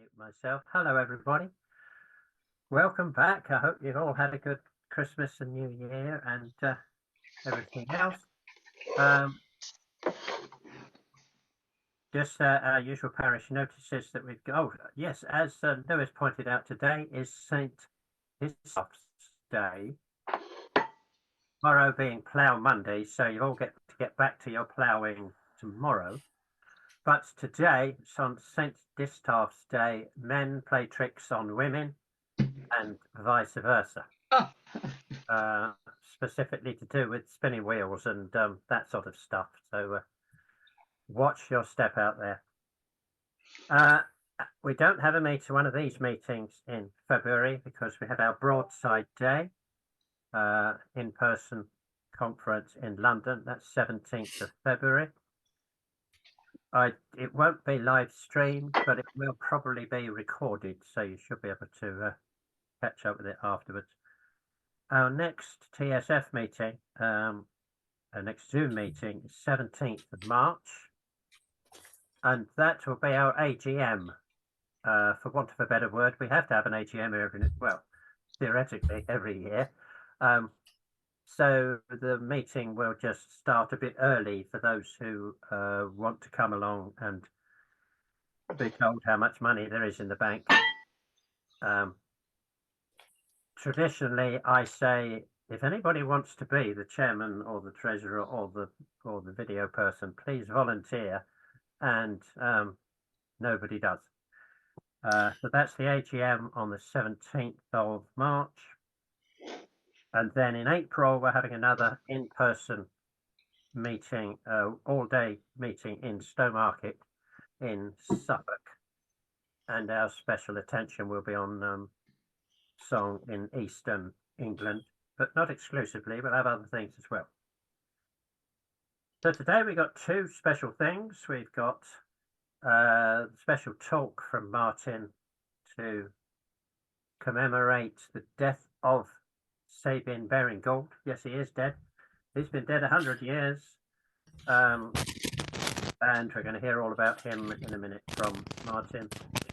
unmute myself. Hello, everybody. Welcome back. I hope you've all had a good Christmas and New Year and everything else. Just our usual parish notices that we've got. Oh, yes, as Lewis pointed out, today is St. Distaff's Day. Tomorrow being Plough Monday, so you all get to get back to your ploughing tomorrow. But today, it's on St. Distaff's Day, men play tricks on women and vice versa. Specifically to do with spinning wheels and that sort of stuff. So watch your step out there. We don't have one of these meetings in February because we had our Broadside Day in-person conference in London. That's 17th of February. It won't be live streamed, but it will probably be recorded, so you should be able to catch up with it afterwards. Our next TSF meeting, our next Zoom meeting is 17th of March, and that will be our AGM. For want of a better word, we have to have an AGM theoretically every year. So the meeting will just start a bit early for those who want to come along and be told how much money there is in the bank. Traditionally, I say, if anybody wants to be the chairman or the treasurer or the video person, please volunteer, and nobody does. So that's the AGM on the 17th of March. And then in April, we're having another in-person meeting, all-day meeting in Stowmarket in Suffolk. And our special attention will be on song in Eastern England, but not exclusively. We'll have other things as well. So today we got two special things. We've got a special talk from Martin to commemorate the death of Sabine Baring-Gould. Yes, he is dead. He's been dead 100 years. And we're going to hear all about him in a minute from Martin.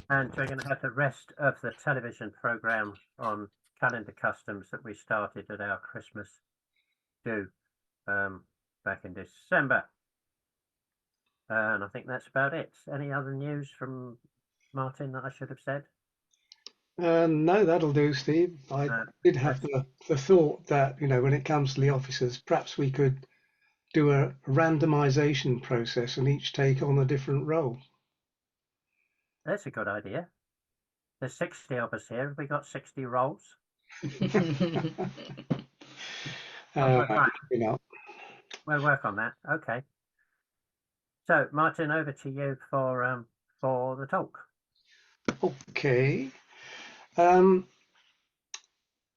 And we're going to have the rest of the television programme on calendar customs that we started at our Christmas do back in December. And I think that's about it. Any other news from Martin that I should have said? No, that'll do, Steve. I did have the thought that, when it comes to the officers, perhaps we could do a randomization process and each take on a different role. That's a good idea. There's 60 of us here. Have we got 60 roles? We'll work on that. Okay. So, Martin, over to you for the talk. Okay.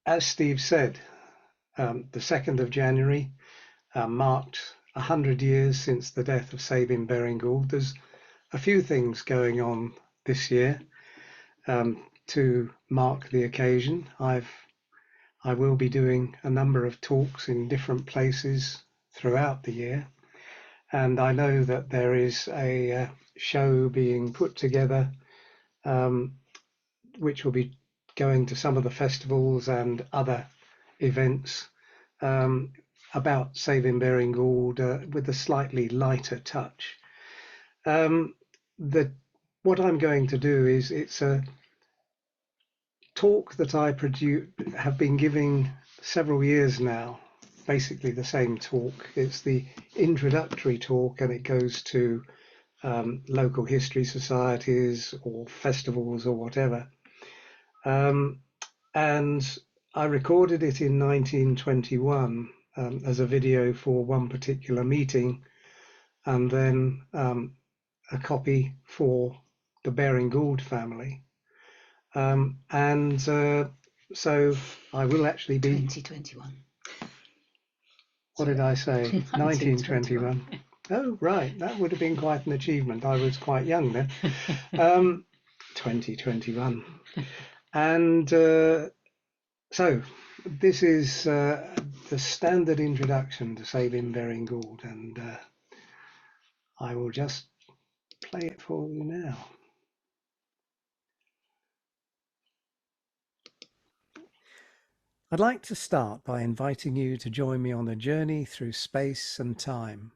As Steve said, the 2nd of January marked 100 years since the death of Sabine Baring-Gould. There's a few things going on this year to mark the occasion. I will be doing a number of talks in different places throughout the year, and I know that there is a show being put together which will be going to some of the festivals and other events about Sabine Baring-Gould with a slightly lighter touch. What I'm going to do is, it's a talk that I have been giving several years now, basically the same talk. It's the introductory talk, and it goes to local history societies or festivals or whatever. And I recorded it in 1921 as a video for one particular meeting, and then a copy for the Baring-Gould family. So I will actually be 2021. What did I say? 1921. Oh, right. That would have been quite an achievement. I was quite young then. 2021. And so this is the standard introduction to Sabine Baring-Gould, and I will just play it for you now. I'd like to start by inviting you to join me on a journey through space and time.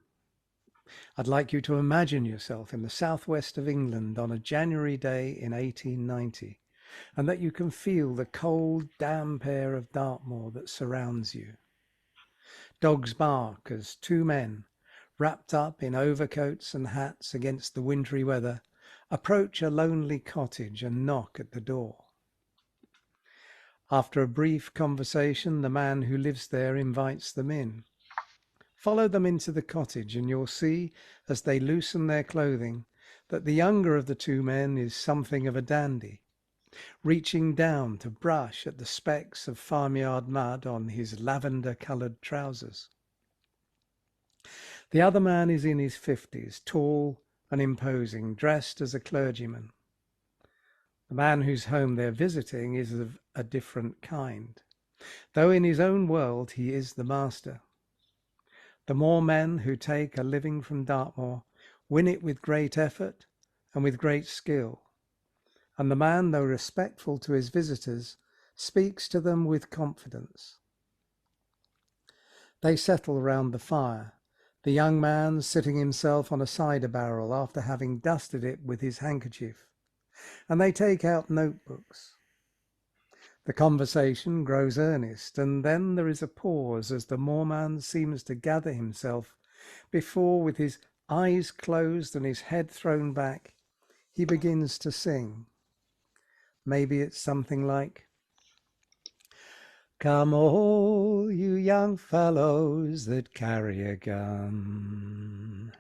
I'd like you to imagine yourself in the southwest of England on a January day in 1890, and that you can feel the cold, damp air of Dartmoor that surrounds you. Dogs bark as two men, wrapped up in overcoats and hats against the wintry weather, approach a lonely cottage and knock at the door. After a brief conversation, the man who lives there invites them in. Follow them into the cottage and you'll see, as they loosen their clothing, that the younger of the two men is something of a dandy, reaching down to brush at the specks of farmyard mud on his lavender-coloured trousers. The other man is in his 50s, tall and imposing, dressed as a clergyman. The man whose home they're visiting is of a different kind, though in his own world he is the master. The more men who take a living from Dartmoor win it with great effort and with great skill, and the man, though respectful to his visitors, speaks to them with confidence. They settle round the fire, the young man sitting himself on a cider barrel after having dusted it with his handkerchief, and they take out notebooks. The conversation grows earnest, and then there is a pause as the moorman seems to gather himself before, with his eyes closed and his head thrown back, he begins to sing. Maybe it's something like, "Come all you young fellows that carry a gun,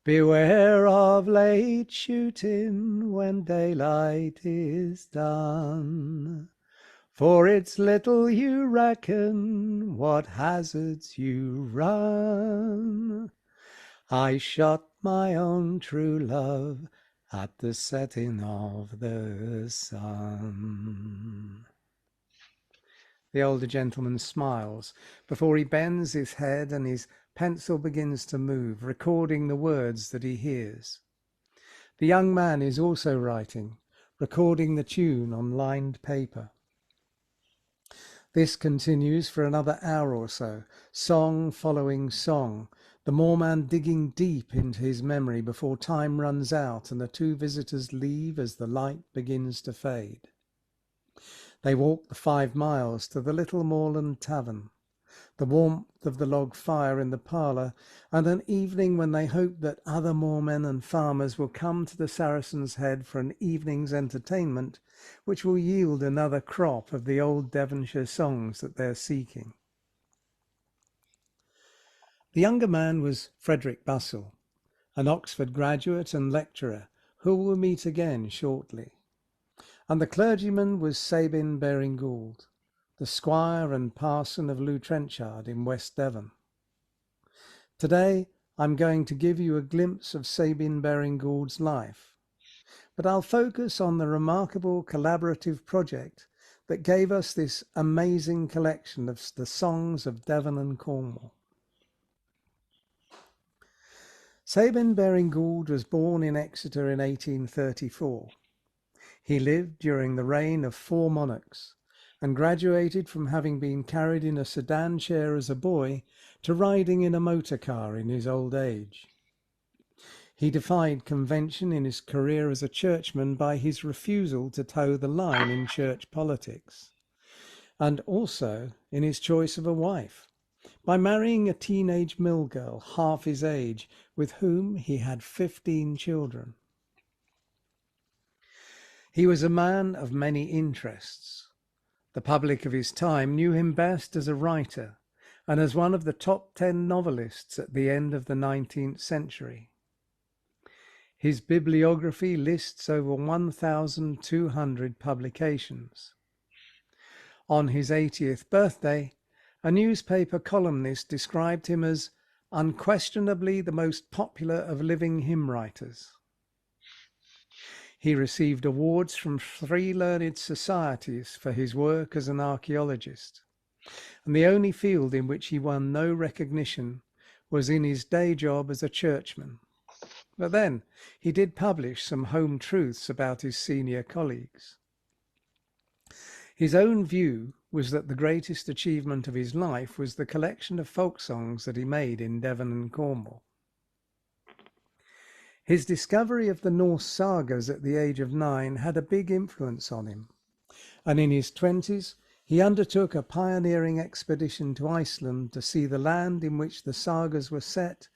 beware of late shooting when daylight is done. For it's little you reckon what hazards you run. I shot my own true love at the setting of the sun." The older gentleman smiles before he bends his head and his pencil begins to move, recording the words that he hears. The young man is also writing, recording the tune on lined paper. This continues for another hour or so, song following song, the moorman digging deep into his memory before time runs out and the two visitors leave as the light begins to fade. They walk the 5 miles to the little moorland tavern, the warmth of the log fire in the parlour, and an evening when they hope that other moormen and farmers will come to the Saracen's Head for an evening's entertainment, which will yield another crop of the old Devonshire songs that they're seeking. The younger man was Frederick Bussell, an Oxford graduate and lecturer, who will meet again shortly. And the clergyman was Sabine Baring-Gould, the squire and parson of Lew Trenchard in West Devon. Today I'm going to give you a glimpse of Sabine Baring-Gould's life, but I'll focus on the remarkable collaborative project that gave us this amazing collection of the songs of Devon and Cornwall. Sabine Baring-Gould was born in Exeter in 1834. He lived during the reign of 4 monarchs and graduated from having been carried in a sedan chair as a boy to riding in a motor car in his old age. He defied convention in his career as a churchman by his refusal to toe the line in church politics, and also in his choice of a wife, by marrying a teenage mill girl half his age, with whom he had 15 children. He was a man of many interests. The public of his time knew him best as a writer and as one of the top 10 novelists at the end of the 19th century. His bibliography lists over 1,200 publications. On his 80th birthday, a newspaper columnist described him as unquestionably the most popular of living hymn writers. He received awards from 3 learned societies for his work as an archaeologist, and the only field in which he won no recognition was in his day job as a churchman. But then he did publish some home truths about his senior colleagues. His own view was that the greatest achievement of his life was the collection of folk songs that he made in Devon and Cornwall. His discovery of the Norse sagas at the age of 9 had a big influence on him, and in his 20s he undertook a pioneering expedition to Iceland to see the land in which the sagas were set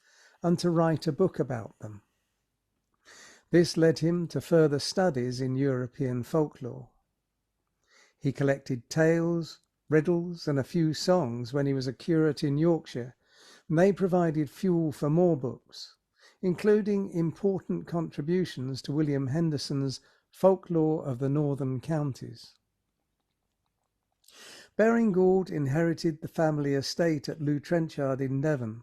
and to write a book about them. This led him to further studies in European folklore. He collected tales, riddles, and a few songs when he was a curate in Yorkshire, and they provided fuel for more books, including important contributions to William Henderson's Folklore of the Northern Counties. Baring-Gould inherited the family estate at Lew Trenchard in Devon,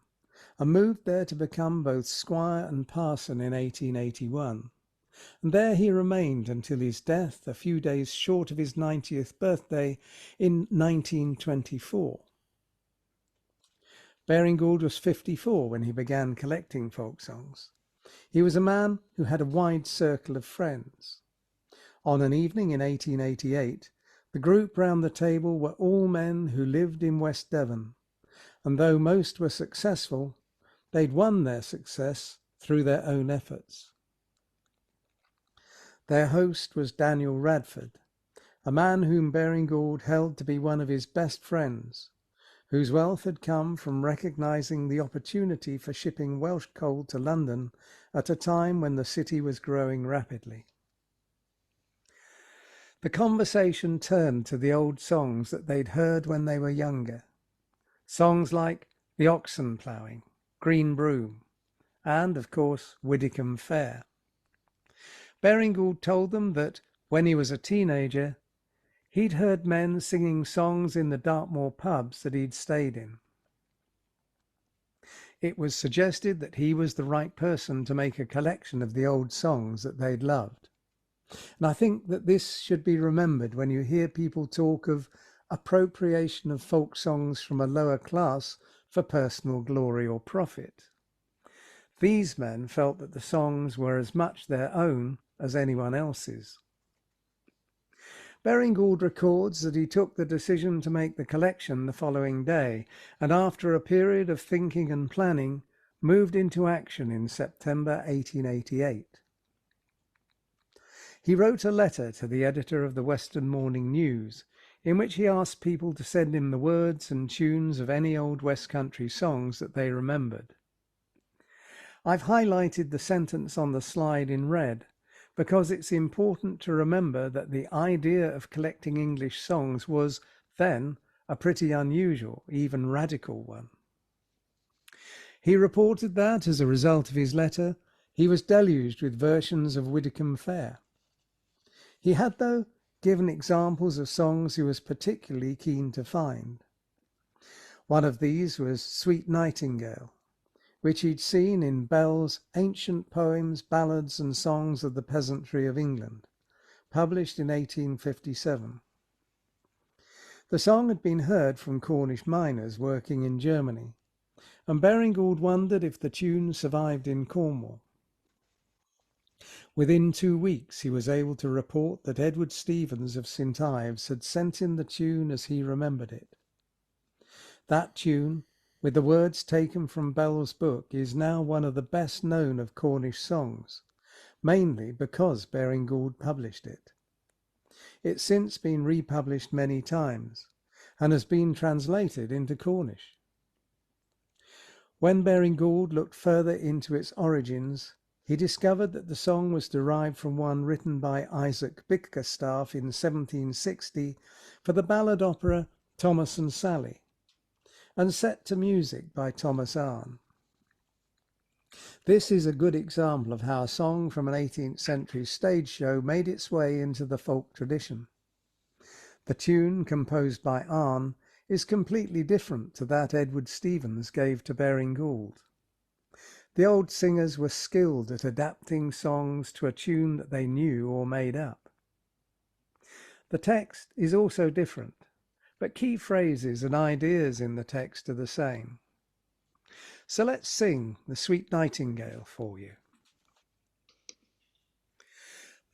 and moved there to become both squire and parson in 1881. And there he remained until his death a few days short of his 90th birthday in 1924. Baring-Gould was 54 when he began collecting folk songs. He was a man who had a wide circle of friends. On an evening in 1888, the group round the table were all men who lived in West Devon, and though most were successful, they'd won their success through their own efforts. Their host was Daniel Radford, a man whom Baring-Gould held to be one of his best friends, whose wealth had come from recognising the opportunity for shipping Welsh coal to London at a time when the city was growing rapidly. The conversation turned to the old songs that they'd heard when they were younger. Songs like The Oxen Ploughing, Green Broom, and, of course, Widdicombe Fair. Baring-Gould told them that, when he was a teenager, he'd heard men singing songs in the Dartmoor pubs that he'd stayed in. It was suggested that he was the right person to make a collection of the old songs that they'd loved. And I think that this should be remembered when you hear people talk of appropriation of folk songs from a lower class for personal glory or profit. These men felt that the songs were as much their own as anyone else's. Baring-Gould records that he took the decision to make the collection the following day, and after a period of thinking and planning, moved into action in September 1888. He wrote a letter to the editor of the Western Morning News, in which he asked people to send him the words and tunes of any old West Country songs that they remembered. I've highlighted the sentence on the slide in red, because it's important to remember that the idea of collecting English songs was, then, a pretty unusual, even radical one. He reported that, as a result of his letter, he was deluged with versions of Widdicombe Fair. He had, though, given examples of songs he was particularly keen to find. One of these was Sweet Nightingale, which he'd seen in Bell's Ancient Poems, Ballads and Songs of the Peasantry of England, published in 1857. The song had been heard from Cornish miners working in Germany, and Baring-Gould wondered if the tune survived in Cornwall. Within 2 weeks he was able to report that Edward Stevens of St Ives had sent him the tune as he remembered it. That tune, with the words taken from Bell's book, is now one of the best known of Cornish songs, mainly because Baring-Gould published it. It's since been republished many times, and has been translated into Cornish. When Baring-Gould looked further into its origins, he discovered that the song was derived from one written by Isaac Bickerstaff in 1760 for the ballad opera Thomas and Sally, and set to music by Thomas Arne. This is a good example of how a song from an 18th century stage show made its way into the folk tradition. The tune, composed by Arne, is completely different to that Edward Stevens gave to Baring-Gould. The old singers were skilled at adapting songs to a tune that they knew or made up. The text is also different, but key phrases and ideas in the text are the same. So let's sing the Sweet Nightingale for you.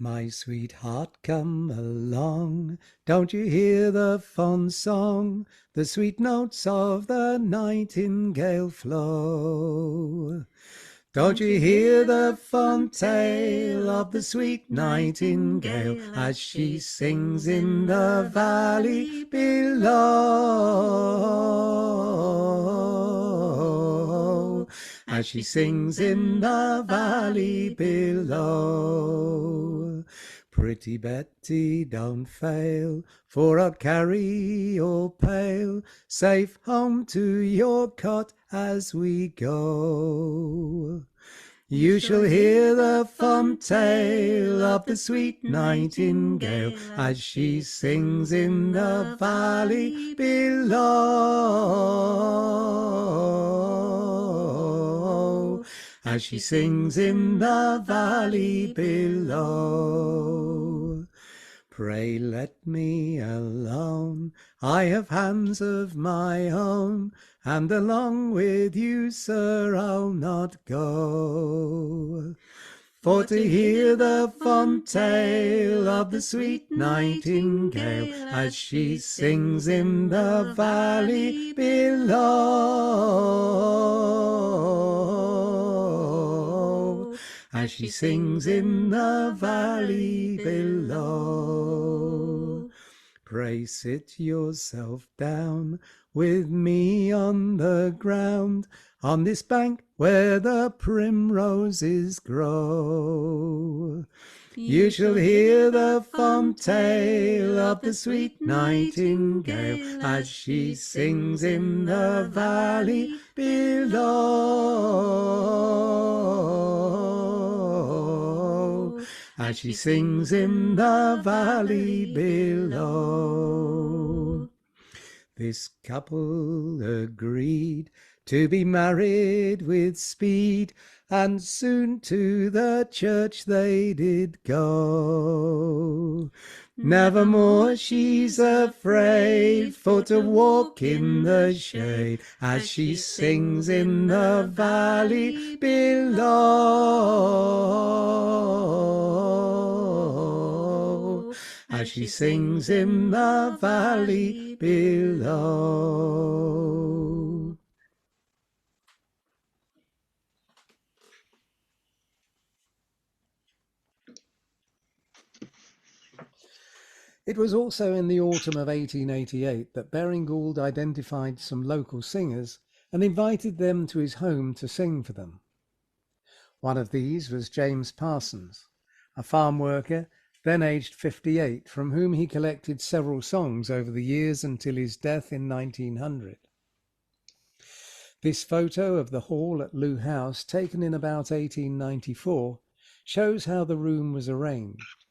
My sweetheart, come along, don't you hear the fond song? The sweet notes of the nightingale flow. Don't you hear the fond tale of the sweet nightingale as she sings in the valley below? As she sings in the valley below. Pretty Betty, don't fail, for I'll carry your pail safe home to your cot as we go. You shall hear the fond tale of the sweet nightingale as she sings in the valley below. As she sings in the valley below. Pray let me alone, I have hands of my own, and along with you, sir, I'll not go. For to hear the fond tale of the sweet nightingale as she sings in the valley below. As she sings in the valley below. Pray sit yourself down with me on the ground, on this bank where the primroses grow. You shall hear the fond tale of the sweet nightingale as she sings in the valley below. As she sings in the valley below. This couple agreed to be married with speed, and soon to the church they did go. Nevermore she's afraid for to walk in the shade as she sings in the valley below. As she sings in the valley below. It was also in the autumn of 1888 that Baring-Gould identified some local singers and invited them to his home to sing for them. One of these was James Parsons, a farm worker then aged 58, from whom he collected several songs over the years until his death in 1900. This photo of the hall at Loo House, taken in about 1894, shows how the room was arranged.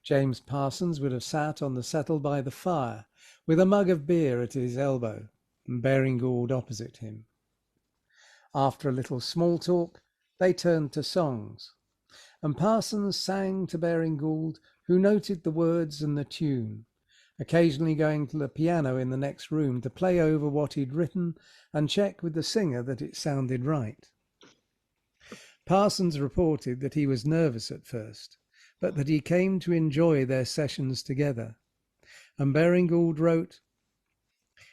James Parsons would have sat on the settle by the fire, with a mug of beer at his elbow, and Baring-Gould opposite him. After a little small talk, they turned to songs, and Parsons sang to Baring-Gould, who noted the words and the tune, occasionally going to the piano in the next room to play over what he'd written and check with the singer that it sounded right. Parsons reported that he was nervous at first, but that he came to enjoy their sessions together. And Baring-Gould wrote,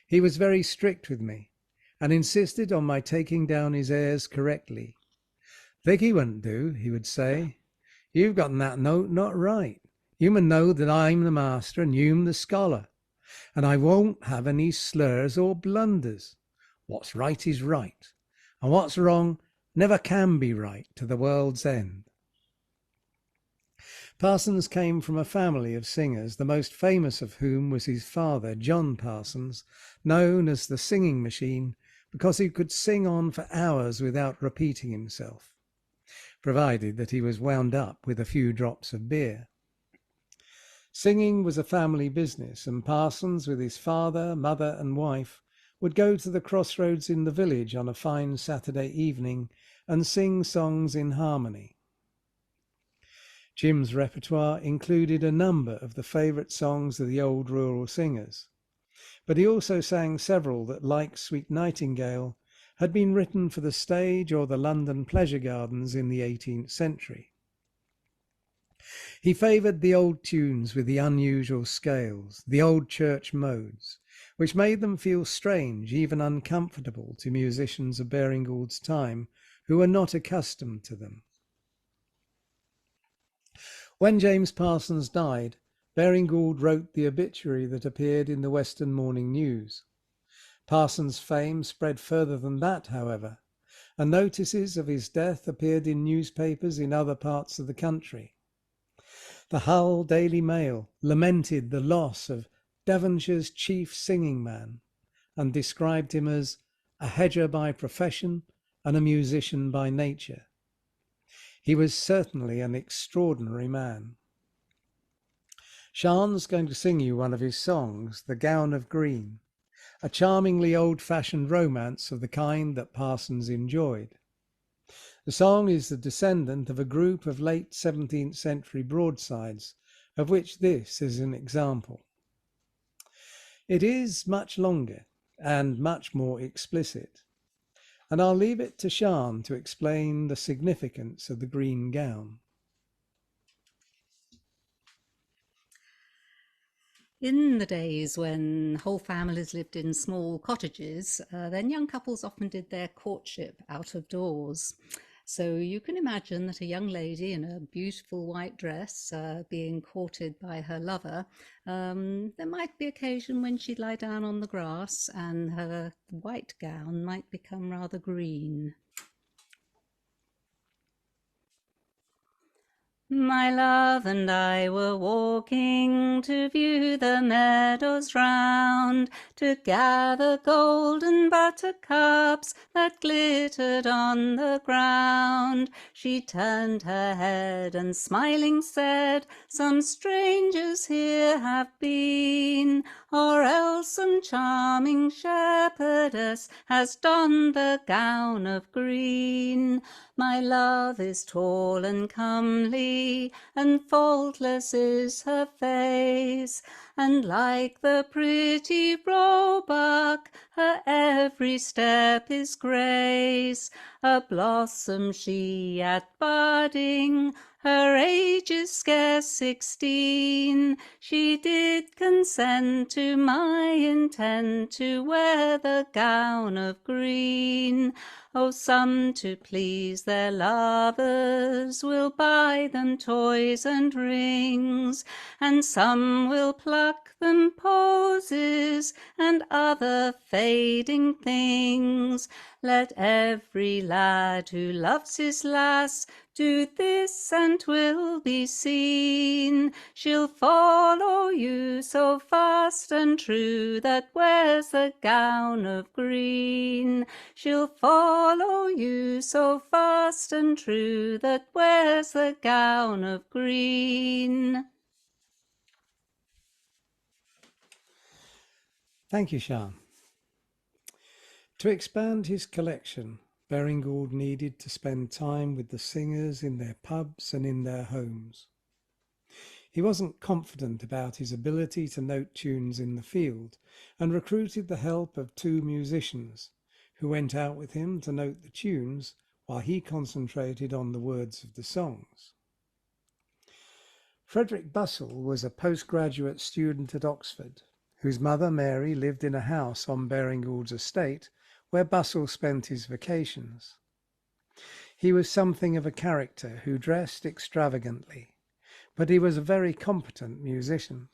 "He was very strict with me, and insisted on my taking down his airs correctly. 'Vicky wouldn't do,' he would say. 'You've gotten that note not right. You mun know that I'm the master and you'm the scholar, and I won't have any slurs or blunders. What's right is right, and what's wrong never can be right to the world's end.'" Parsons came from a family of singers, the most famous of whom was his father, John Parsons, known as the singing machine because he could sing on for hours without repeating himself, provided that he was wound up with a few drops of beer. Singing was a family business, and Parsons, with his father, mother and wife, would go to the crossroads in the village on a fine Saturday evening and sing songs in harmony. Jim's repertoire included a number of the favourite songs of the old rural singers, but he also sang several that, like Sweet Nightingale, had been written for the stage or the London pleasure gardens in the 18th century. He favoured the old tunes with the unusual scales, the old church modes, which made them feel strange, even uncomfortable to musicians of Baring-Gould's time who were not accustomed to them. When James Parsons died, Baring-Gould wrote the obituary that appeared in the Western Morning News. Parsons' fame spread further than that, however, and notices of his death appeared in newspapers in other parts of the country. The Hull Daily Mail lamented the loss of Devonshire's chief singing man and described him as a hedger by profession and a musician by nature. He was certainly an extraordinary man. Shan's going to sing you one of his songs, The Gown of Green, a charmingly old-fashioned romance of the kind that Parsons enjoyed. The song is the descendant of a group of late 17th century broadsides, of which this is an example. It is much longer and much more explicit, and I'll leave it to Shan to explain the significance of the green gown. In the days when whole families lived in small cottages, then young couples often did their courtship out of doors. So you can imagine that a young lady in a beautiful white dress being courted by her lover, there might be occasion when she'd lie down on the grass and her white gown might become rather green. My love and I were walking to view the meadows round, to gather golden buttercups that glittered on the ground. She turned her head and smiling said, some strangers here have been, or else some charming shepherdess has donned the gown of green. My love is tall and comely, and faultless is her face, and like the pretty roebuck, her every step is grace. A blossom she at budding, her age is scarce 16. She did consent to my intent to wear the gown of green. Oh, some to please their lovers will buy them toys and rings, and some will pluck them posies and other fading things. Let every lad who loves his lass do this, and 'twill be seen she'll follow you so fast and true that wears the gown of green. She'll follow you so fast and true that wears the gown of green. Thank you, Shan. To expand his collection, Baring-Gould needed to spend time with the singers in their pubs and in their homes. He wasn't confident about his ability to note tunes in the field and recruited the help of two musicians who went out with him to note the tunes while he concentrated on the words of the songs. Frederick Bussell was a postgraduate student at Oxford, whose mother Mary lived in a house on Baring-Gould's estate where Bussell spent his vacations. He was something of a character who dressed extravagantly, but he was a very competent musician.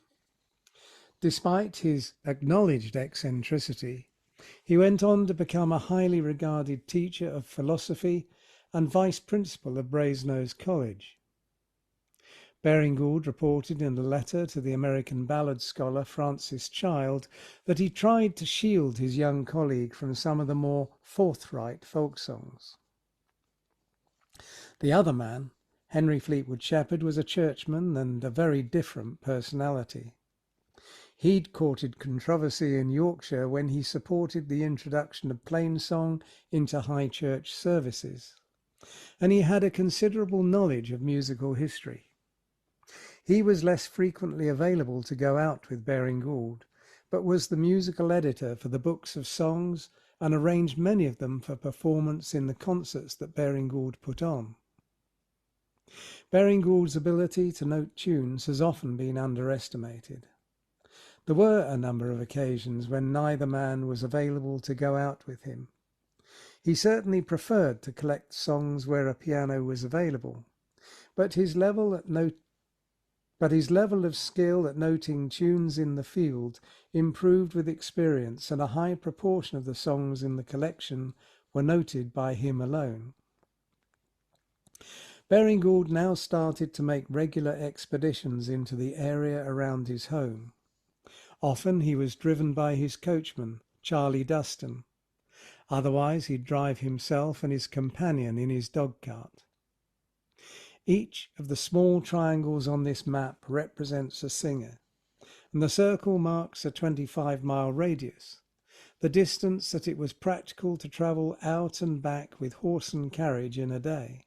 Despite his acknowledged eccentricity, he went on to become a highly regarded teacher of philosophy and vice principal of Brasenose College. Baring-Gould reported in a letter to the American ballad scholar Francis Child that he tried to shield his young colleague from some of the more forthright folk songs. The other man, Henry Fleetwood Sheppard, was a churchman and a very different personality. He'd courted controversy in Yorkshire when he supported the introduction of plainsong into high church services, and he had a considerable knowledge of musical history. He was less frequently available to go out with Baring-Gould, but was the musical editor for the books of songs and arranged many of them for performance in the concerts that Baring-Gould put on. Baring-Gould's ability to note tunes has often been underestimated. There were a number of occasions when neither man was available to go out with him. He certainly preferred to collect songs where a piano was available, but his level of skill at noting tunes in the field improved with experience, and a high proportion of the songs in the collection were noted by him alone. Baring-Gould now started to make regular expeditions into the area around his home. Often he was driven by his coachman, Charlie Dustin. Otherwise he'd drive himself and his companion in his dog-cart. Each of the small triangles on this map represents a singer, and the circle marks a 25-mile radius, the distance that it was practical to travel out and back with horse and carriage in a day.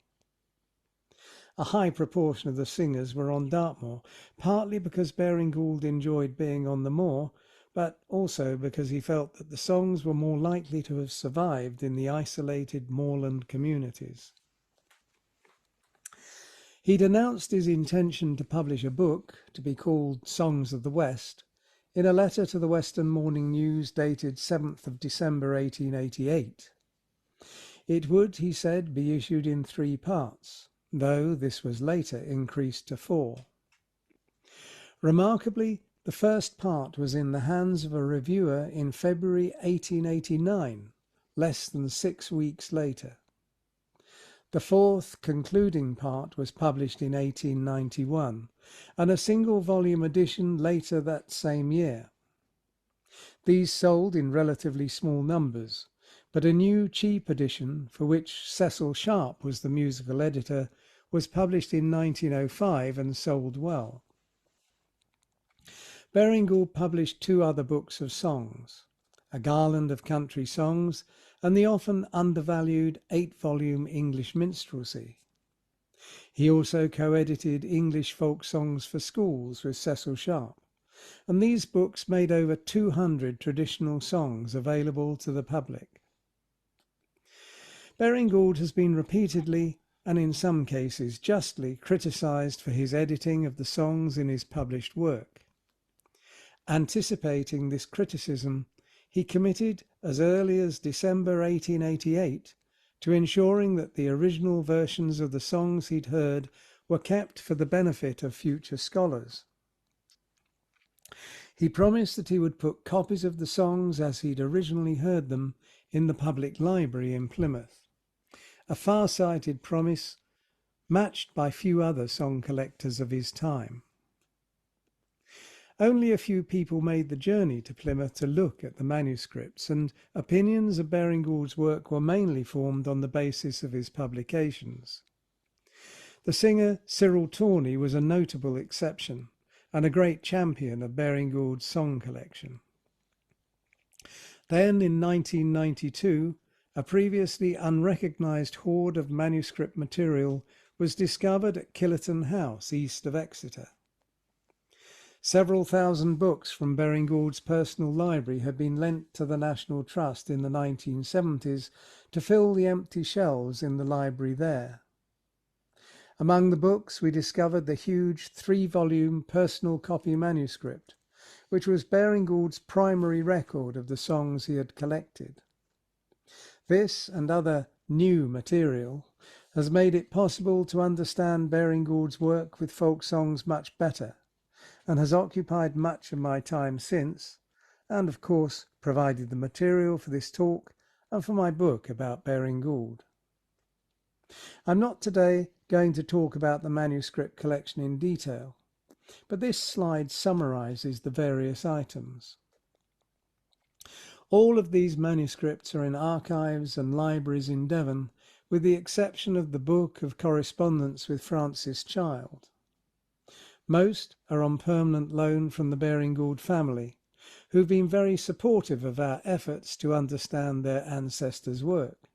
A high proportion of the singers were on Dartmoor, partly because Baring-Gould enjoyed being on the moor, but also because he felt that the songs were more likely to have survived in the isolated moorland communities. He'd announced his intention to publish a book, to be called Songs of the West, in a letter to the Western Morning News dated 7th of December 1888. It would, he said, be issued in 3 parts, though this was later increased to 4. Remarkably, the first part was in the hands of a reviewer in February 1889, less than 6 weeks later. The 4th, concluding part was published in 1891, and a single-volume edition later that same year. These sold in relatively small numbers, but a new cheap edition, for which Cecil Sharp was the musical editor, was published in 1905 and sold well. Baring-Gould published 2 other books of songs, A Garland of Country Songs and the often undervalued 8-volume English Minstrelsy. He also co-edited English Folk Songs for Schools with Cecil Sharp, and these books made over 200 traditional songs available to the public. Baring-Gould has been repeatedly, and in some cases justly, criticised for his editing of the songs in his published work. Anticipating this criticism, he committed as early as December 1888 to ensuring that the original versions of the songs he'd heard were kept for the benefit of future scholars. He promised that he would put copies of the songs as he'd originally heard them in the public library in Plymouth, a far-sighted promise matched by few other song collectors of his time. Only a few people made the journey to Plymouth to look at the manuscripts, and opinions of Baring-Gould's work were mainly formed on the basis of his publications. The singer Cyril Tawney was a notable exception, and a great champion of Baring-Gould's song collection. Then, in 1992, a previously unrecognised hoard of manuscript material was discovered at Killerton House, east of Exeter. Several thousand books from Baring-Gould's personal library had been lent to the National Trust in the 1970s to fill the empty shelves in the library there. Among the books we discovered the huge 3-volume personal copy manuscript, which was Baring-Gould's primary record of the songs he had collected. This and other new material has made it possible to understand Baring-Gould's work with folk songs much better, and has occupied much of my time since, and of course provided the material for this talk and for my book about Baring-Gould. I'm not today going to talk about the manuscript collection in detail, but this slide summarises the various items. All of these manuscripts are in archives and libraries in Devon, with the exception of the Book of Correspondence with Francis Child. Most are on permanent loan from the Baring-Gould family, who've been very supportive of our efforts to understand their ancestors' work.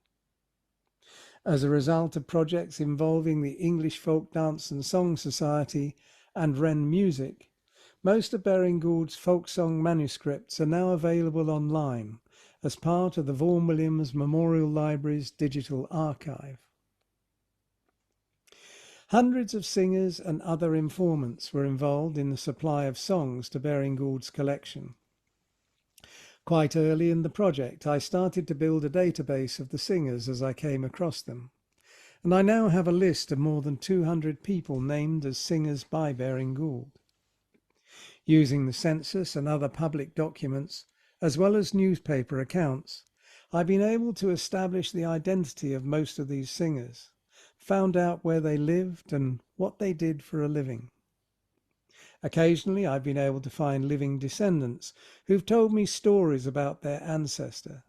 As a result of projects involving the English Folk Dance and Song Society and Wren Music, most of Baring-Gould's folk song manuscripts are now available online as part of the Vaughan Williams Memorial Library's digital archive. Hundreds of singers and other informants were involved in the supply of songs to Baring-Gould's collection. Quite early in the project, I started to build a database of the singers as I came across them, and I now have a list of more than 200 people named as singers by Baring-Gould. Using the census and other public documents, as well as newspaper accounts, I've been able to establish the identity of most of these singers, found out where they lived and what they did for a living. Occasionally I've been able to find living descendants who've told me stories about their ancestor,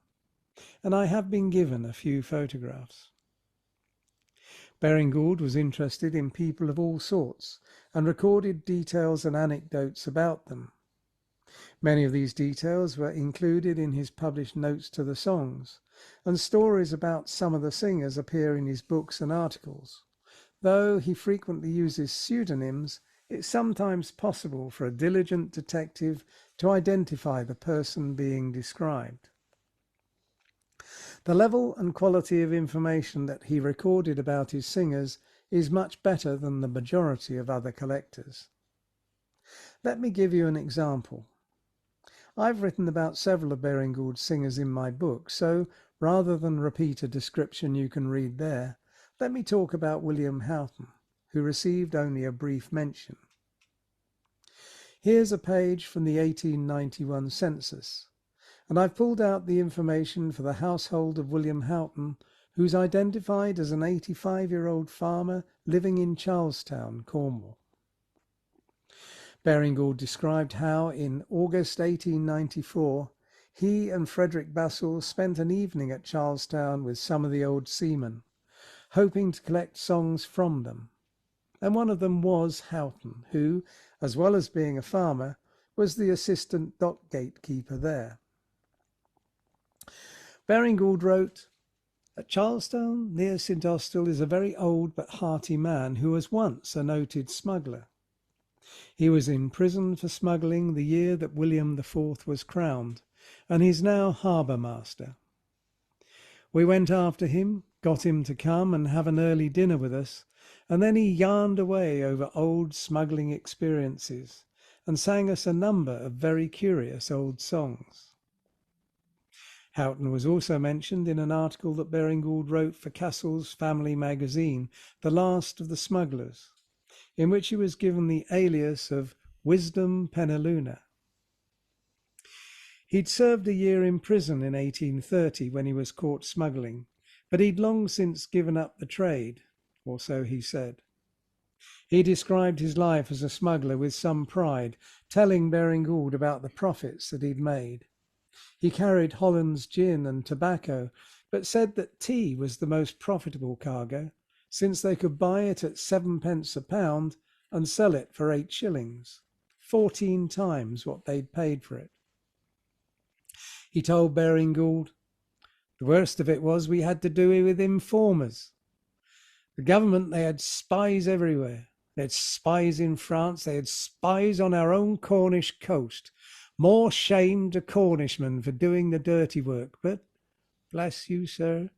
and I have been given a few photographs. Baring-Gould was interested in people of all sorts and recorded details and anecdotes about them. Many of these details were included in his published notes to the songs, and stories about some of the singers appear in his books and articles. Though he frequently uses pseudonyms, it's sometimes possible for a diligent detective to identify the person being described. The level and quality of information that he recorded about his singers is much better than the majority of other collectors. Let me give you an example. I've written about several of Baring-Gould's singers in my book, so rather than repeat a description you can read there, let me talk about William Houghton, who received only a brief mention. Here's a page from the 1891 census, and I've pulled out the information for the household of William Houghton, who's identified as an 85-year-old farmer living in Charlestown, Cornwall. Baring-Gould described how in August 1894 he and Frederick Bussell spent an evening at Charlestown with some of the old seamen, hoping to collect songs from them. And one of them was Houghton, who, as well as being a farmer, was the assistant dock gatekeeper there. Baring-Gould wrote, "At Charlestown, near St Austell, is a very old but hearty man who was once a noted smuggler. He was in prison for smuggling the year that William IV was crowned, and he's now harbour master. We went after him, got him to come and have an early dinner with us, and then he yarned away over old smuggling experiences and sang us a number of very curious old songs." Houghton was also mentioned in an article that Baring-Gould wrote for Cassell's family magazine, The Last of the Smugglers, in which he was given the alias of Wisdom Penaluna. He'd served a year in prison in 1830 when he was caught smuggling, but he'd long since given up the trade, or so he said. He described his life as a smuggler with some pride, telling Baring-Gould about the profits that he'd made. He carried Holland's gin and tobacco, but said that tea was the most profitable cargo, since they could buy it at 7p a pound and sell it for 8 shillings, 14 times what they'd paid for it. He told Baring-Gould, "The worst of it was we had to do with informers. The government, they had spies everywhere. They had spies in France, they had spies on our own Cornish coast. More shame to Cornishmen for doing the dirty work, but, bless you, sir,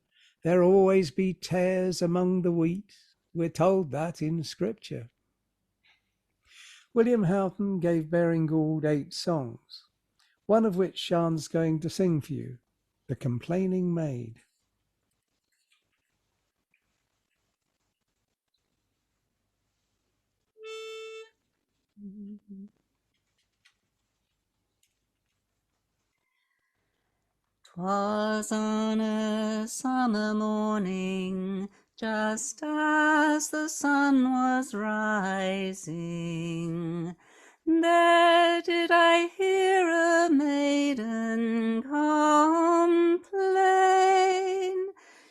there always be tares among the wheat. We're told that in Scripture." William Houghton gave Baring-Gould 8 songs, one of which Shan's going to sing for you, The Complaining Maid. 'Twas on a summer morning, just as the sun was rising, there did I hear a maiden complain.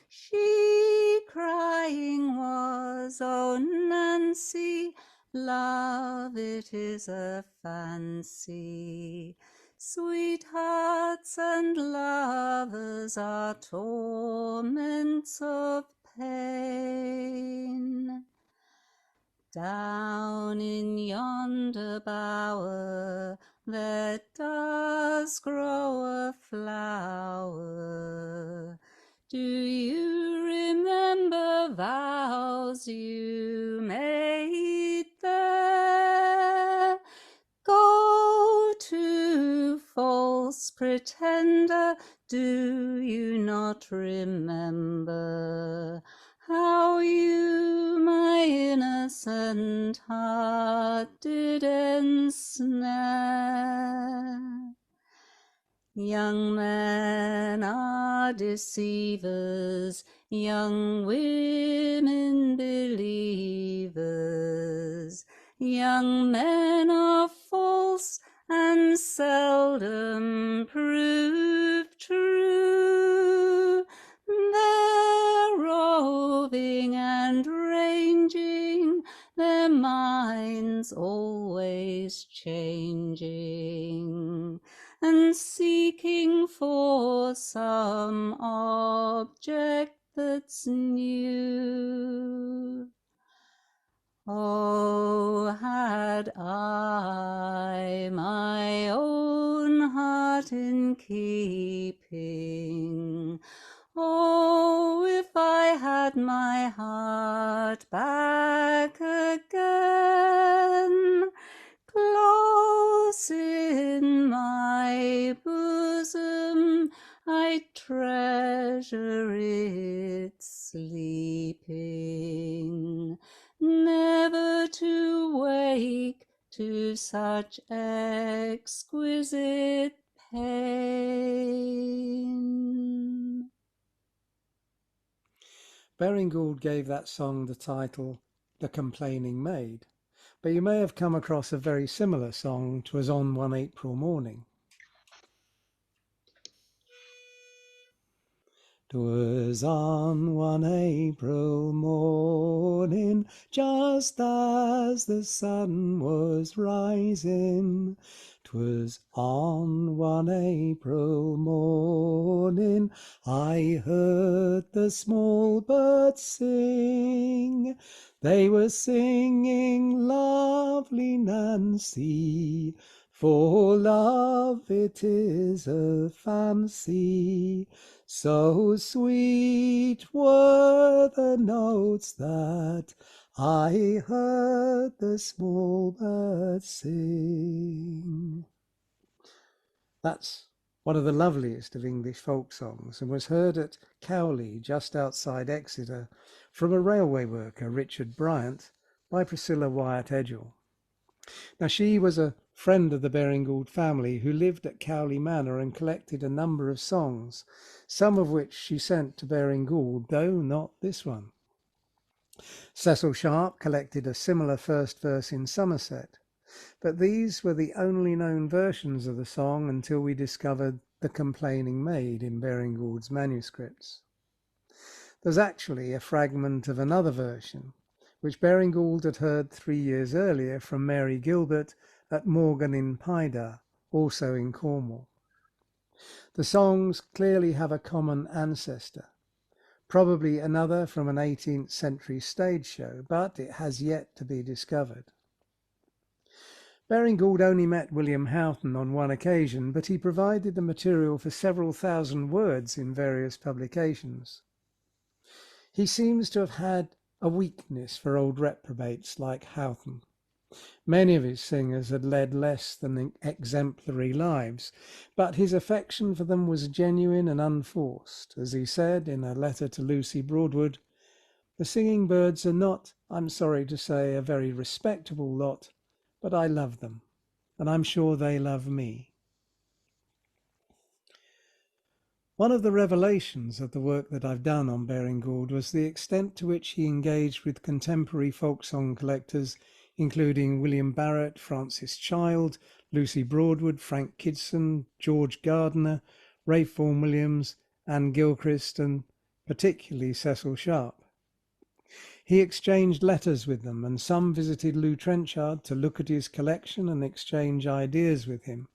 She crying was, "Oh, Nancy, love, it is a fancy. Sweethearts and lovers are torments of pain. Down in yonder bower there does grow a flower, Do you remember vows you made there? Go to, false pretender, do you not remember how you my innocent heart did ensnare? Young men are deceivers, young women believers. Young men are false and seldom prove true. They're roving and ranging, their minds always changing, and seeking for some object that's new. Oh, had I my own heart in keeping, oh, if I had my heart back again, close in my bosom, I treasure it sleeping, never to wake to such exquisite pain. Baring-Gould gave that song the title The Complaining Maid, but you may have come across a very similar song, "'Twas on one April morning." 'Twas on one April morning, just as the sun was rising. 'Twas on one April morning, I heard the small birds sing. They were singing "Lovely Nancy," for love it is a fancy. So sweet were the notes that I heard the small birds sing. That's one of the loveliest of English folk songs, and was heard at Cowley, just outside Exeter, from a railway worker, Richard Bryant, by Priscilla Wyatt Edgell. Now, she was a friend of the Baring-Gould family who lived at Cowley Manor and collected a number of songs, some of which she sent to Baring-Gould, though not this one. Cecil Sharp collected a similar first verse in Somerset, but these were the only known versions of the song until we discovered The Complaining Maid in Baring-Gould's manuscripts. There's actually a fragment of another version, which Baring-Gould had heard 3 years earlier from Mary Gilbert at Morgan in Pida, also in Cornwall. The songs clearly have a common ancestor, probably another from an 18th century stage show, but it has yet to be discovered. Baring-Gould only met William Houghton on one occasion, but he provided the material for several thousand words in various publications. He seems to have had a weakness for old reprobates like Houghton. Many of his singers had led less than exemplary lives, but his affection for them was genuine and unforced. As he said in a letter to Lucy Broadwood, "The singing birds are not, I'm sorry to say, a very respectable lot, but I love them, and I'm sure they love me." One of the revelations of the work that I've done on Baring-Gould was the extent to which he engaged with contemporary folk song collectors, including William Barrett, Francis Child, Lucy Broadwood, Frank Kidson, George Gardner, Ralph Vaughan Williams, Anne Gilchrist, and particularly Cecil Sharp. He exchanged letters with them, and some visited Lou Trenchard to look at his collection and exchange ideas with him.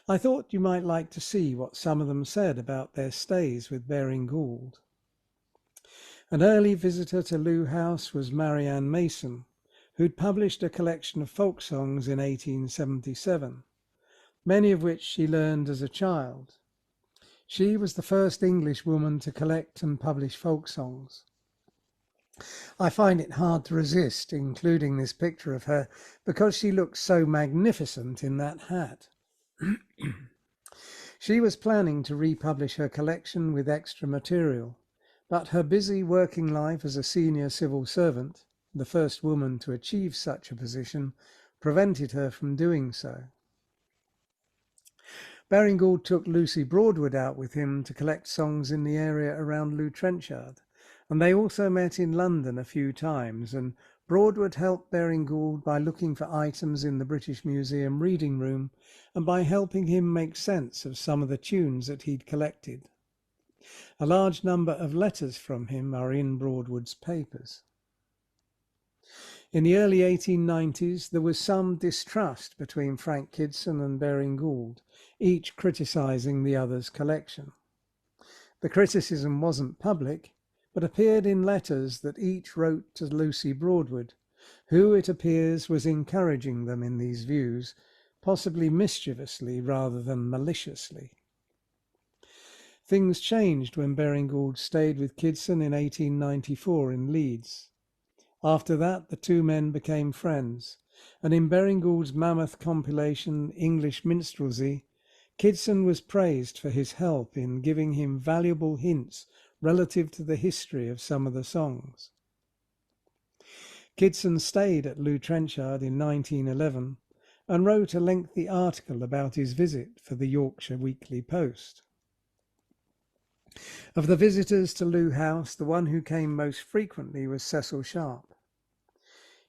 I thought you might like to see what some of them said about their stays with Baring-Gould. An early visitor to Lou House was Marianne Mason, who'd published a collection of folk songs in 1877, many of which she learned as a child. She was the first English woman to collect and publish folk songs. I find it hard to resist including this picture of her because she looks so magnificent in that hat. She was planning to republish her collection with extra material, but her busy working life as a senior civil servant, the first woman to achieve such a position, prevented her from doing so. Baring-Gould took Lucy Broadwood out with him to collect songs in the area around Lew Trenchard, and they also met in London a few times, and Broadwood helped Baring-Gould by looking for items in the British Museum reading room and by helping him make sense of some of the tunes that he'd collected. A large number of letters from him are in Broadwood's papers. In the early 1890s, there was some distrust between Frank Kidston and Baring-Gould, each criticising the other's collection. The criticism wasn't public, but appeared in letters that each wrote to Lucy Broadwood, who, it appears, was encouraging them in these views, possibly mischievously rather than maliciously. Things changed when Baring-Gould stayed with Kidston in 1894 in Leeds. After that, the two men became friends, and in Baring-Gould's mammoth compilation English Minstrelsy, Kidston was praised for his help in giving him valuable hints relative to the history of some of the songs. Kidston stayed at Lew Trenchard in 1911 and wrote a lengthy article about his visit for the Yorkshire Weekly Post. Of the visitors to Lew House, the one who came most frequently was Cecil Sharp.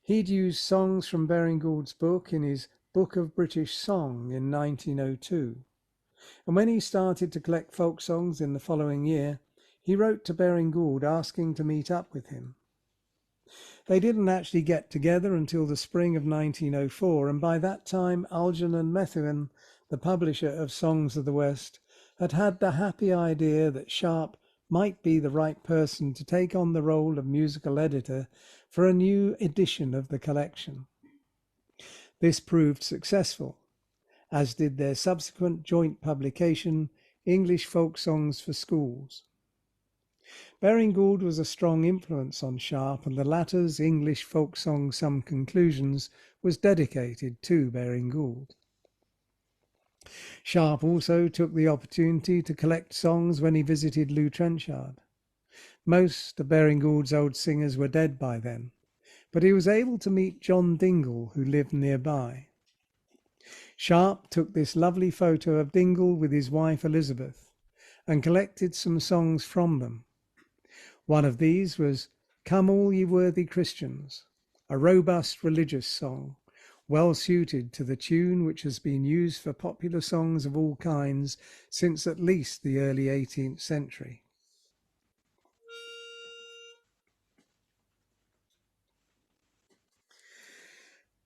He'd used songs from Baring-Gould's book in his Book of British Song in 1902, and when he started to collect folk songs in the following year, he wrote to Baring-Gould asking to meet up with him. They didn't actually get together until the spring of 1904, and by that time Algernon and Methuen, the publisher of Songs of the West, had had the happy idea that Sharp might be the right person to take on the role of musical editor for a new edition of the collection. This proved successful, as did their subsequent joint publication, English Folk Songs for Schools. Baring-Gould was a strong influence on Sharp, and the latter's English Folk Song Some Conclusions was dedicated to Baring-Gould. Sharp also took the opportunity to collect songs when he visited Lew Trenchard. Most of Baring-Gould's old singers were dead by then, but he was able to meet John Dingle, who lived nearby. Sharp took this lovely photo of Dingle with his wife Elizabeth and collected some songs from them. One of these was Come All Ye Worthy Christians, a robust religious song, well suited to the tune which has been used for popular songs of all kinds since at least the early 18th century.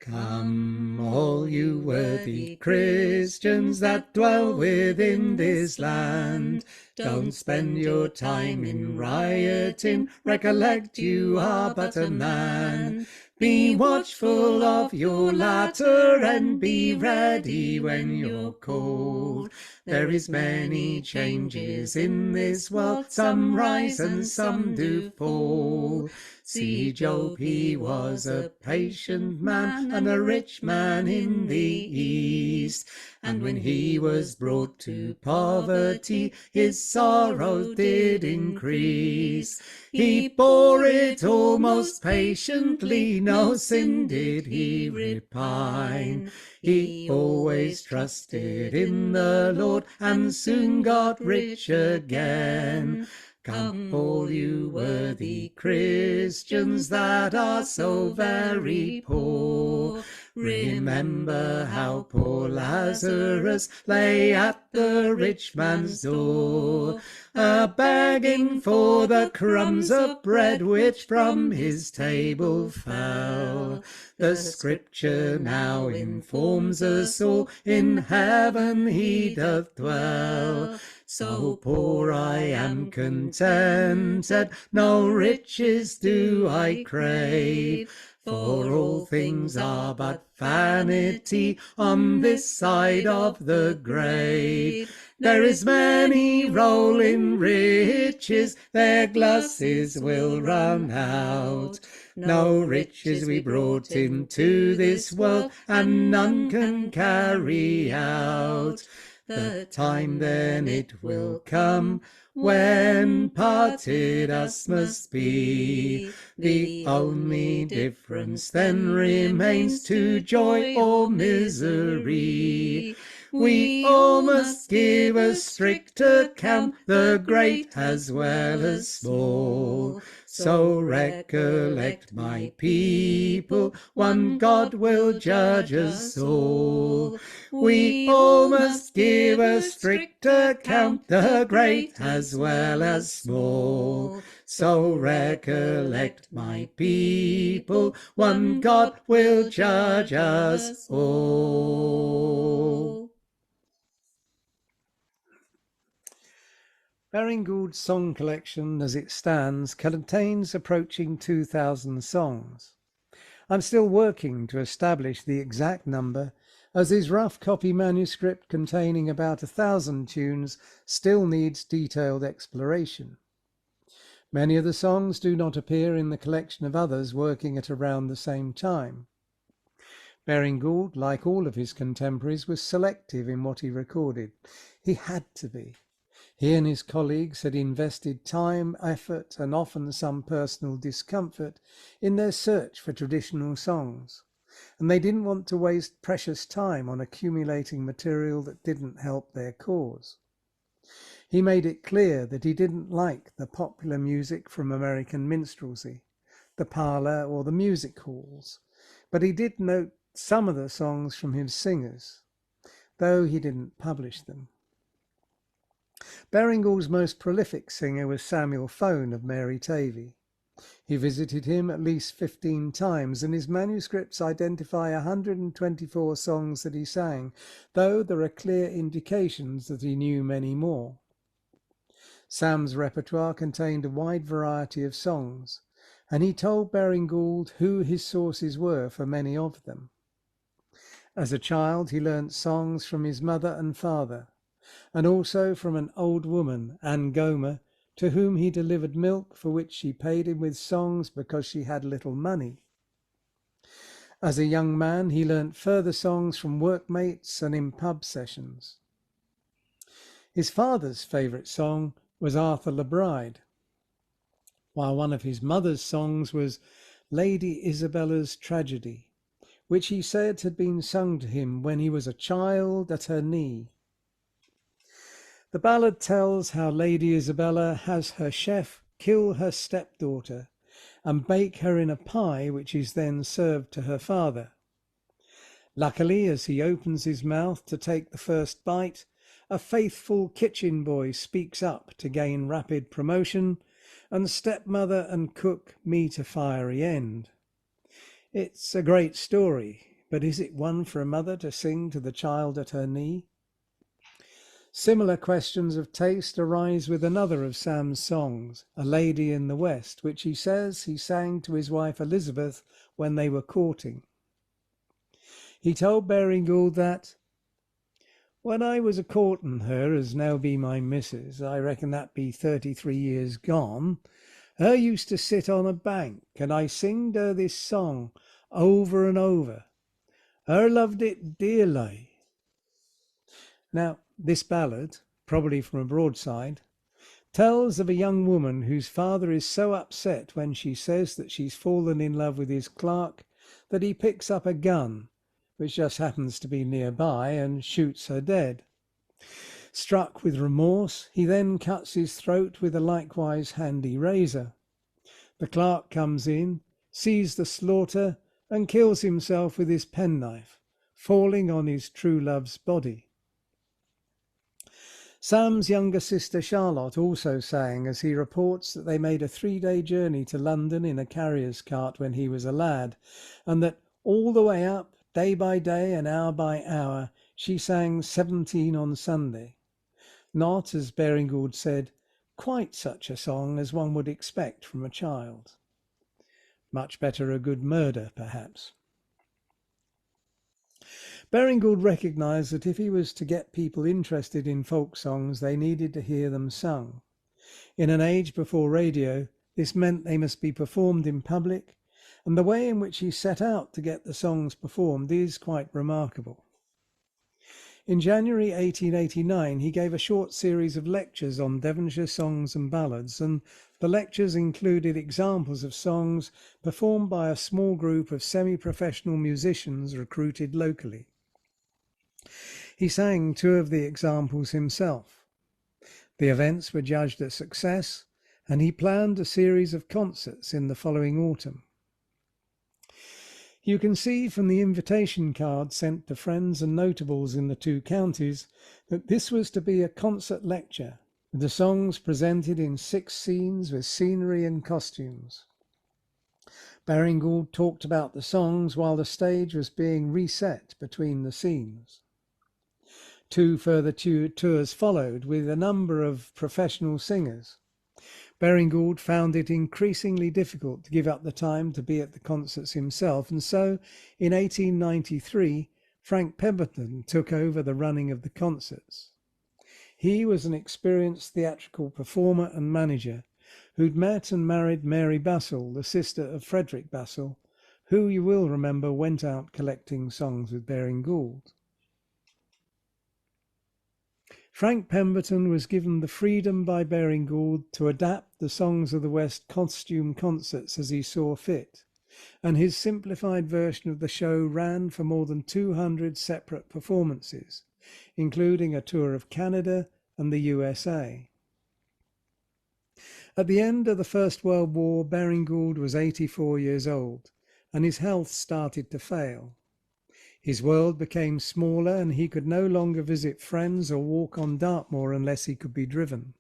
Come, all you worthy Christians that dwell within this land, don't spend your time in rioting, recollect you are but a man. Be watchful of your latter and be ready when you're called. There is many changes in this world, some rise and some do fall. See Job, he was a patient man and a rich man in the East. And when he was brought to poverty, his sorrow did increase. He bore it all most patiently, no sin did he repine. He always trusted in the Lord and soon got rich again. Come, all you worthy Christians that are so very poor, remember how poor Lazarus lay at the rich man's door, a-begging for the crumbs of bread which from his table fell. The scripture now informs us all, in heaven he doth dwell. So poor I am contented, no riches do I crave, for all things are but vanity on this side of the grave. There is many rolling riches, their glasses will run out. No riches we brought into this world, and none can carry out. The time then it will come when parted us must be. The only difference then remains to joy or misery. We all must give a strict account, the great as well as small. So recollect, my people, one God will judge us all. We all must give a strict account, the great as well as small. So recollect, my people, one God will judge us all. Baring-Gould's song collection as it stands contains approaching 2,000 songs. I'm still working to establish the exact number, as his rough copy manuscript containing about 1,000 tunes still needs detailed exploration. Many of the songs do not appear in the collection of others working at around the same time. Baring-Gould, like all of his contemporaries, was selective in what he recorded. He had to be. He and his colleagues had invested time, effort, and often some personal discomfort in their search for traditional songs, and they didn't want to waste precious time on accumulating material that didn't help their cause. He made it clear that he didn't like the popular music from American minstrelsy, the parlour or the music halls, but he did note some of the songs from his singers, though he didn't publish them. Baring-Gould's most prolific singer was Samuel Fone of Mary Tavy. He visited him at least 15 times, and his manuscripts identify 124 songs that he sang, though there are clear indications that he knew many more. Sam's repertoire contained a wide variety of songs, and he told Baring-Gould who his sources were for many of them. As a child, he learnt songs from his mother and father, and also from an old woman, Anne Gomer, to whom he delivered milk for which she paid him with songs because she had little money. As a young man, he learnt further songs from workmates and in pub sessions. His father's favourite song was Arthur le Bride, while one of his mother's songs was Lady Isabella's Tragedy, which he said had been sung to him when he was a child at her knee. The ballad tells how Lady Isabella has her chef kill her stepdaughter and bake her in a pie which is then served to her father. Luckily, as he opens his mouth to take the first bite, a faithful kitchen boy speaks up to gain rapid promotion, and stepmother and cook meet a fiery end. It's a great story, but is it one for a mother to sing to the child at her knee? Similar questions of taste arise with another of Sam's songs, A Lady in the West, which he says he sang to his wife Elizabeth when they were courting. He told Baring-Gould that, "When I was a courting her, as now be my missus, I reckon that be 33 years gone, her used to sit on a bank, and I singed her this song over and over. Her loved it dearly." Now, this ballad, probably from a broadside, tells of a young woman whose father is so upset when she says that she's fallen in love with his clerk that he picks up a gun, which just happens to be nearby, and shoots her dead. Struck with remorse, he then cuts his throat with a likewise handy razor. The clerk comes in, sees the slaughter, and kills himself with his penknife, falling on his true love's body. Sam's younger sister Charlotte also sang, as he reports that they made a 3-day journey to London in a carrier's cart when he was a lad, and that all the way up, day by day and hour by hour, she sang 17 on Sunday. Not, as Baring-Gould said, quite such a song as one would expect from a child. Much better a good murder, perhaps. Baring-Gould recognised that if he was to get people interested in folk songs, they needed to hear them sung. In an age before radio, this meant they must be performed in public, and the way in which he set out to get the songs performed is quite remarkable. In January 1889, he gave a short series of lectures on Devonshire songs and ballads, and the lectures included examples of songs performed by a small group of semi-professional musicians recruited locally. He sang 2 of the examples himself. The events were judged a success, and he planned a series of concerts in the following autumn. You can see from the invitation card sent to friends and notables in the 2 counties that this was to be a concert lecture, with the songs presented in 6 scenes with scenery and costumes. Baring-Gould talked about the songs while the stage was being reset between the scenes. 2 further tours followed with a number of professional singers. Baring-Gould found it increasingly difficult to give up the time to be at the concerts himself, and so in 1893 Frank Pemberton took over the running of the concerts. He was an experienced theatrical performer and manager who'd met and married Mary Bussell, the sister of Frederick Bussell, who you will remember went out collecting songs with Baring-Gould. Frank Pemberton was given the freedom by Baring-Gould to adapt the Songs of the West costume concerts as he saw fit, and his simplified version of the show ran for more than 200 separate performances, including a tour of Canada and the USA. At the end of the First World War, Baring-Gould was 84 years old, and his health started to fail. His world became smaller, and he could no longer visit friends or walk on Dartmoor unless he could be driven.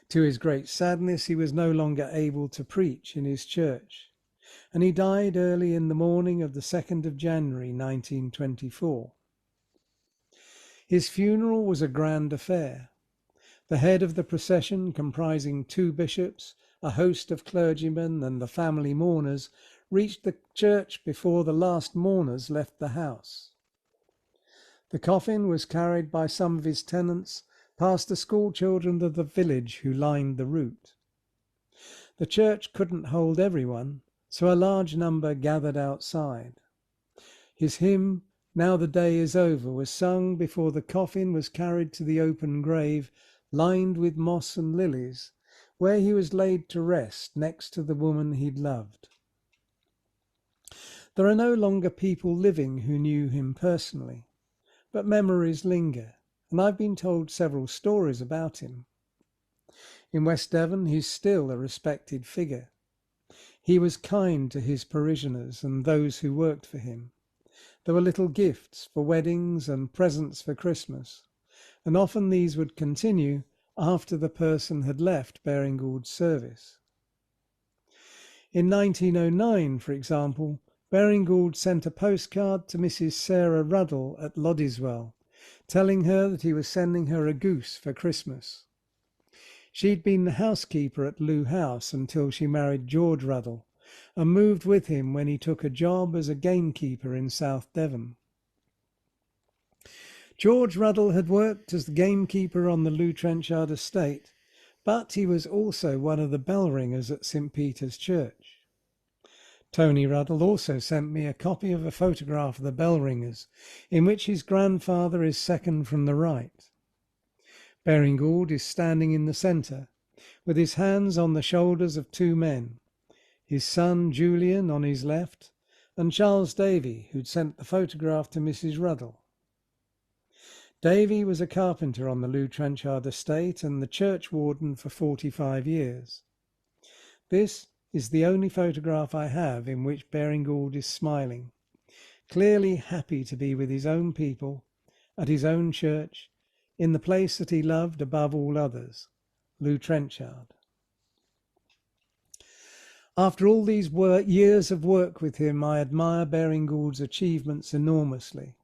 To his great sadness, he was no longer able to preach in his church, and he died early in the morning of the 2nd of January 1924. His funeral was a grand affair. The head of the procession, comprising 2 bishops, a host of clergymen and the family mourners, reached the church before the last mourners left the house. The coffin was carried by some of his tenants past the school children of the village who lined the route. The church couldn't hold everyone, so a large number gathered outside. His hymn, "Now the Day is Over," was sung before the coffin was carried to the open grave lined with moss and lilies, where he was laid to rest next to the woman he'd loved. There are no longer people living who knew him personally, but memories linger, and I've been told several stories about him. In West Devon, he's still a respected figure. He was kind to his parishioners and those who worked for him. There were little gifts for weddings and presents for Christmas, and often these would continue after the person had left Baring-Gould's service. In 1909, for example, Baring-Gould sent a postcard to Mrs. Sarah Ruddle at Loddiswell, telling her that he was sending her a goose for Christmas. She'd been the housekeeper at Loo House until she married George Ruddle, and moved with him when he took a job as a gamekeeper in South Devon. George Ruddle had worked as the gamekeeper on the Loo Trenchard estate, but he was also one of the bell ringers at St. Peter's Church. Tony Ruddle also sent me a copy of a photograph of the bell ringers, in which his grandfather is second from the right. Baring-Gould is standing in the centre, with his hands on the shoulders of 2 men, his son Julian on his left, and Charles Davy, who'd sent the photograph to Mrs. Ruddle. Davy was a carpenter on the Loo Trenchard estate and the churchwarden for 45 years. This is the only photograph I have in which Baring-Gould is smiling, clearly happy to be with his own people, at his own church, in the place that he loved above all others, Loo Trenchard. After all these years of work with him, I admire Baring-Gould's achievements enormously,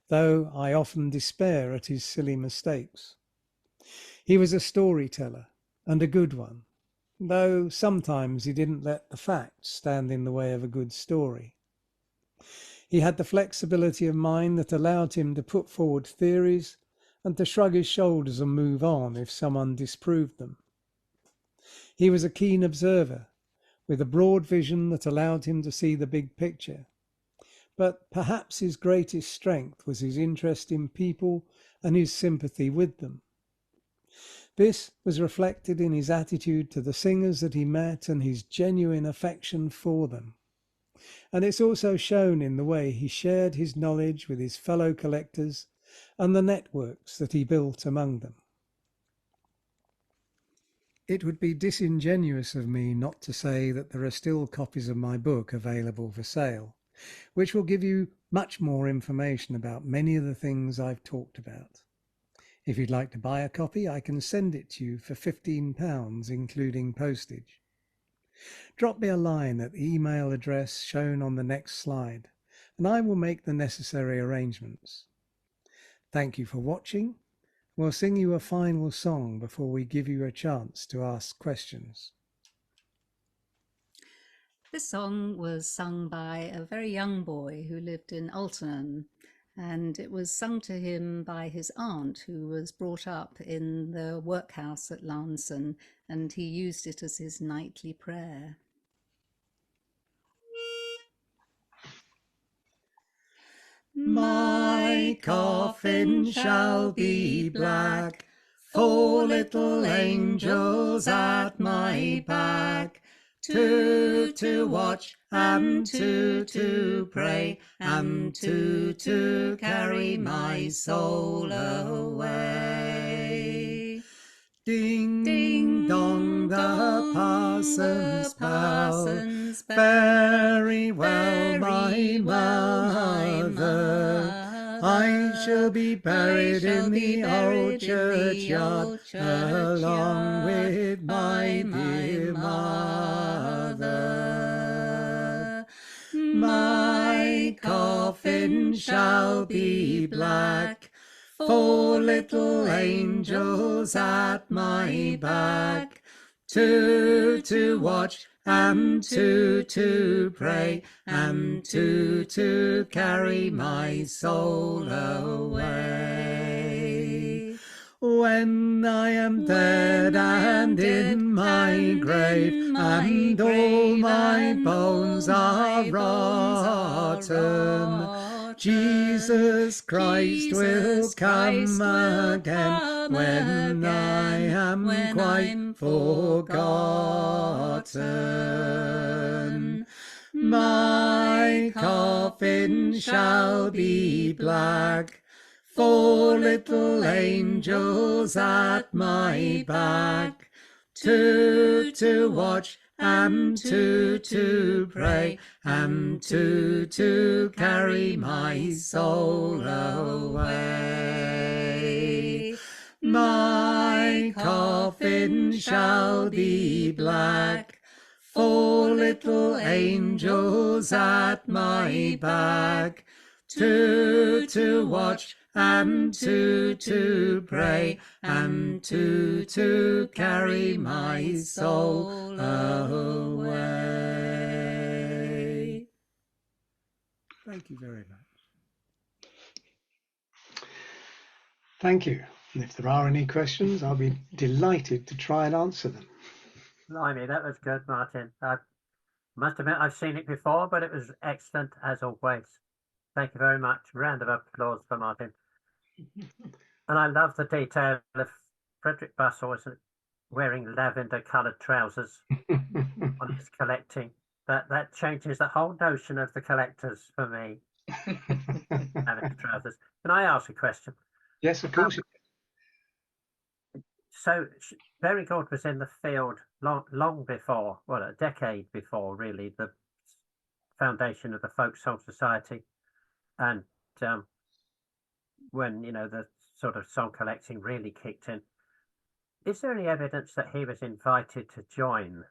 though I often despair at his silly mistakes. He was a storyteller, and a good one, though sometimes he didn't let the facts stand in the way of a good story. He had the flexibility of mind that allowed him to put forward theories and to shrug his shoulders and move on if someone disproved them. He was a keen observer, with a broad vision that allowed him to see the big picture. But perhaps his greatest strength was his interest in people and his sympathy with them. This was reflected in his attitude to the singers that he met and his genuine affection for them. And it's also shown in the way he shared his knowledge with his fellow collectors and the networks that he built among them. It would be disingenuous of me not to say that there are still copies of my book available for sale, which will give you much more information about many of the things I've talked about. If you'd like to buy a copy, I can send it to you for £15, including postage. Drop me a line at the email address shown on the next slide, and I will make the necessary arrangements. Thank you for watching. We'll sing you a final song before we give you a chance to ask questions. This song was sung by a very young boy who lived in Alton, and it was sung to him by his aunt, who was brought up in the workhouse at Lansdowne, and he used it as his nightly prayer. My coffin shall be black, 4 little angels at my back, 2 to watch and 2 to pray, and 2 to carry my soul away. Ding, ding dong, the parson's bell, very well, my mother. I shall be buried in the old churchyard, along with my dear mother. My coffin shall be black, 4 little angels at my back, 2 to watch and 2 to pray, and 2 to carry my soul away. When I am dead and in my grave, and all my bones are rotten, Jesus Christ will come again when I am quite forgotten. My coffin shall be black, 4 little angels at my back, 2 to watch and 2 to pray, and 2 to carry my soul away. My coffin shall be black, 4 little angels at my back, 2 to watch and 2 to pray, and 2 to carry my soul away. Thank you very much. Thank you. And if there are any questions, I'll be delighted to try and answer them. Blimey, that was good, Martin. I must admit I've seen it before, but it was excellent as always. Thank you very much. Round of applause for Martin. And I love the detail of Frederick Bussell wearing lavender-coloured trousers on his collecting. That changes the whole notion of the collectors for me. Lavender trousers. Can I ask a question? Yes, of course. So Baring-Gould was in the field long before, well, a decade before, really, the foundation of the Folk Song Society, and when the sort of song collecting really kicked in. Is there any evidence that he was invited to join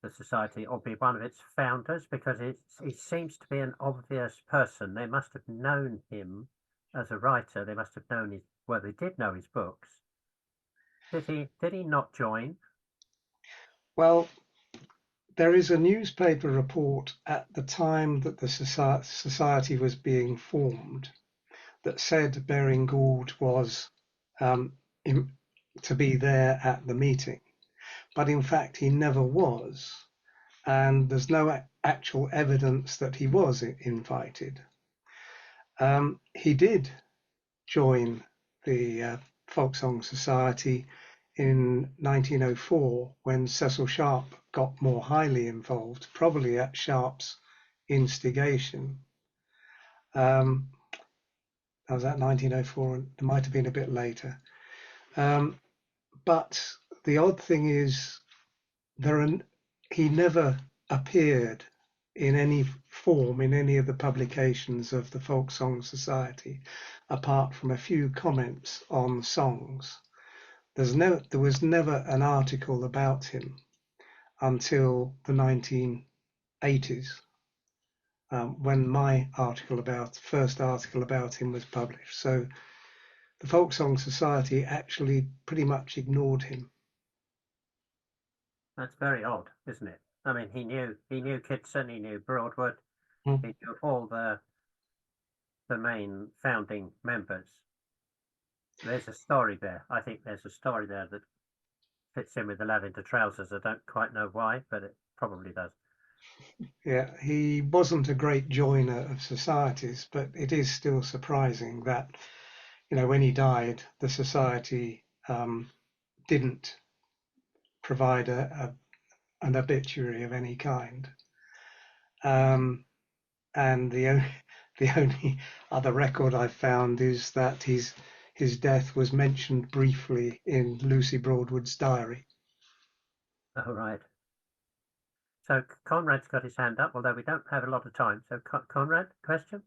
the society or be one of its founders? Because he seems to be an obvious person. They must have known him as a writer. They must have known they did know his books. Did he not join? Well, there is a newspaper report at the time that the society was being formed that said Baring-Gould was to be there at the meeting, but in fact he never was, and there's no actual evidence that he was invited. He did join the Folk Song Society in 1904 when Cecil Sharp got more highly involved, probably at Sharp's instigation. That was at 1904, and it might have been a bit later. But the odd thing is, he never appeared in any form in any of the publications of the Folk Song Society, apart from a few comments on songs. There was never an article about him until the 1980s, when my first article about him was published. So the Folk Song Society actually pretty much ignored him. That's very odd, isn't it? I mean, he knew Kitson, he knew Broadwood, he knew all the main founding members. There's a story there. I think there's a story there that fits in with the lavender trousers. I don't quite know why, but it probably does. Yeah, he wasn't a great joiner of societies, but it is still surprising that, when he died, the society didn't provide an obituary of any kind. And the only other record I've found is that his death was mentioned briefly in Lucy Broadwood's diary. Oh, right. So Conrad's got his hand up, although we don't have a lot of time. So Conrad, question?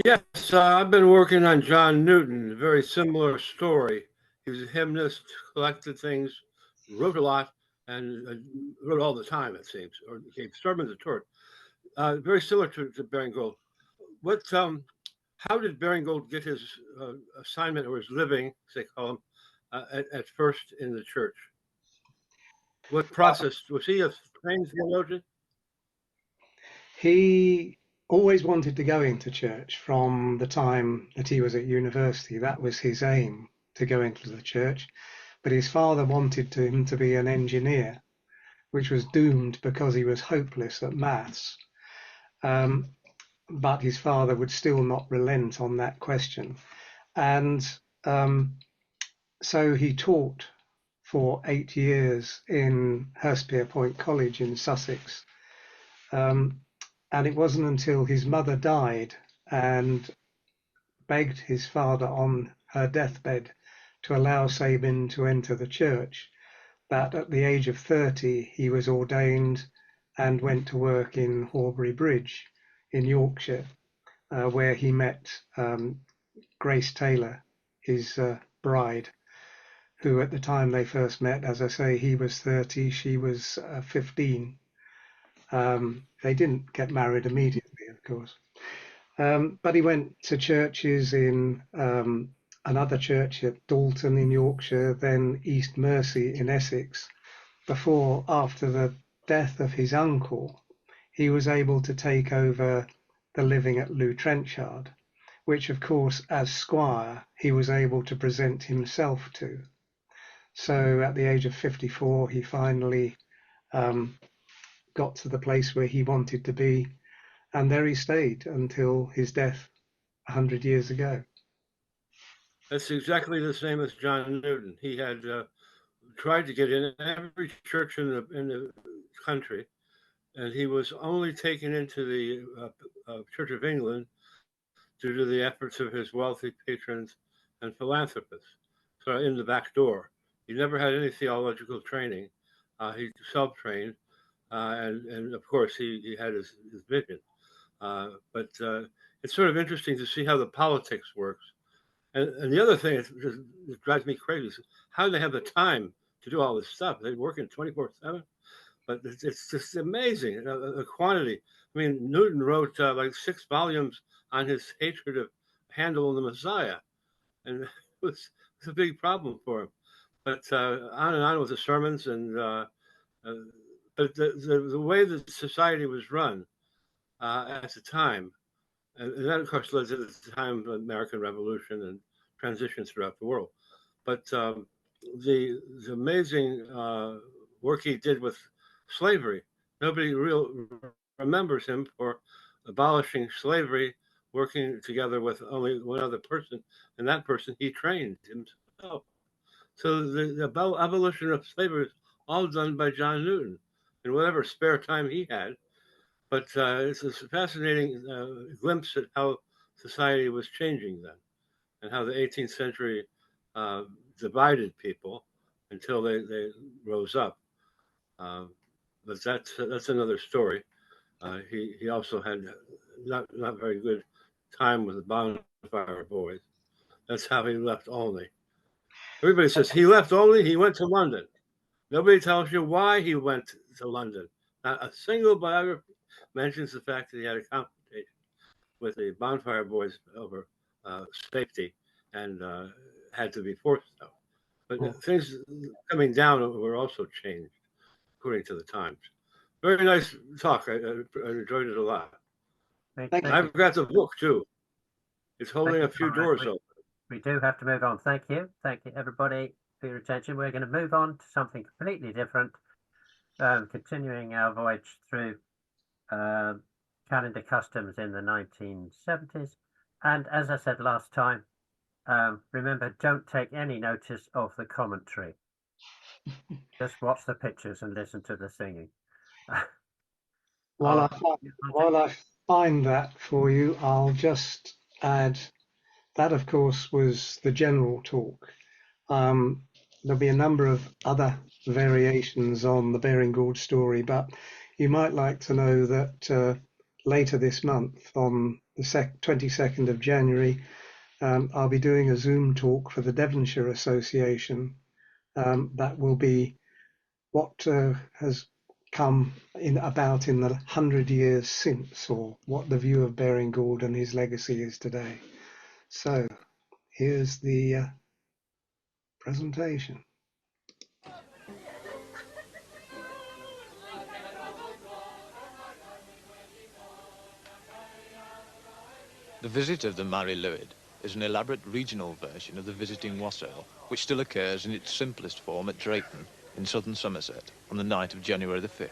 Yes, I've been working on John Newton, a very similar story. He was a hymnist, collected things, wrote a lot, and wrote all the time, it seems, or gave sermons at church. Very similar to Baring-Gould. How did Baring-Gould get his assignment or his living, as they call him, at first in the church? What process? Was he a trained theologian? He always wanted to go into church from the time that he was at university. That was his aim, to go into the church. But his father wanted him to be an engineer, which was doomed because he was hopeless at maths. But his father would still not relent on that question. And so he taught for 8 years in Hurstpierpoint College in Sussex. And it wasn't until his mother died and begged his father on her deathbed to allow Sabine to enter the church that at the age of 30 he was ordained and went to work in Horbury Bridge in Yorkshire, where he met Grace Taylor, his bride, who at the time they first met, as I say, he was 30, she was 15. They didn't get married immediately, of course. But he went to churches in another church at Dalton in Yorkshire, then East Mersey in Essex, before, after the death of his uncle, he was able to take over the living at Lew Trenchard, which, of course, as squire, he was able to present himself to. So at the age of 54, he finally got to the place where he wanted to be, and there he stayed until his death 100 years ago. That's exactly the same as John Newton. He had tried to get in every church in the country, and he was only taken into the Church of England due to the efforts of his wealthy patrons and philanthropists. So in the back door. He never had any theological training. He self-trained, and of course he had his vision. But it's sort of interesting to see how the politics works. And the other thing that drives me crazy is how do they have the time to do all this stuff? They work in 24/7, but it's just amazing, the quantity. I mean, Newton wrote like 6 volumes on his hatred of Handel and the Messiah, and it was a big problem for him. But on and on with the sermons, and but the way that society was run at the time, and that of course led to the time of the American Revolution and transitions throughout the world. But the amazing work he did with slavery, nobody remembers him for abolishing slavery, working together with only one other person, and that person he trained himself. So the abolition of slavery was all done by John Newton in whatever spare time he had. But it's a fascinating glimpse at how society was changing then, and how the 18th century divided people until they rose up. But that's another story. He also had not very good time with the bonfire boys. That's how he left Olney. Everybody says he left Olney, he went to London. Nobody tells you why he went to London. Not a single biography mentions the fact that he had a confrontation with the bonfire boys over safety and had to be forced out. But things coming down were also changed according to the times. Very nice talk. I enjoyed it a lot. Thank you. I've got the book too. It's holding a few doors open. We do have to move on. Thank you. Thank you, everybody, for your attention. We're going to move on to something completely different, continuing our voyage through calendar customs in the 1970s. And as I said last time, remember, don't take any notice of the commentary. Just watch the pictures and listen to the singing. While I find that for you, I'll just add that, of course, was the general talk. There'll be a number of other variations on the Baring-Gould story, but you might like to know that later this month, on the 22nd of January, I'll be doing a Zoom talk for the Devonshire Association. That will be what has come about in the 100 years since, or what the view of Baring-Gould and his legacy is today. So here's the presentation. The visit of the Mari Lwyd is an elaborate regional version of the visiting wassail, which still occurs in its simplest form at Drayton in southern Somerset on the night of January the 5th.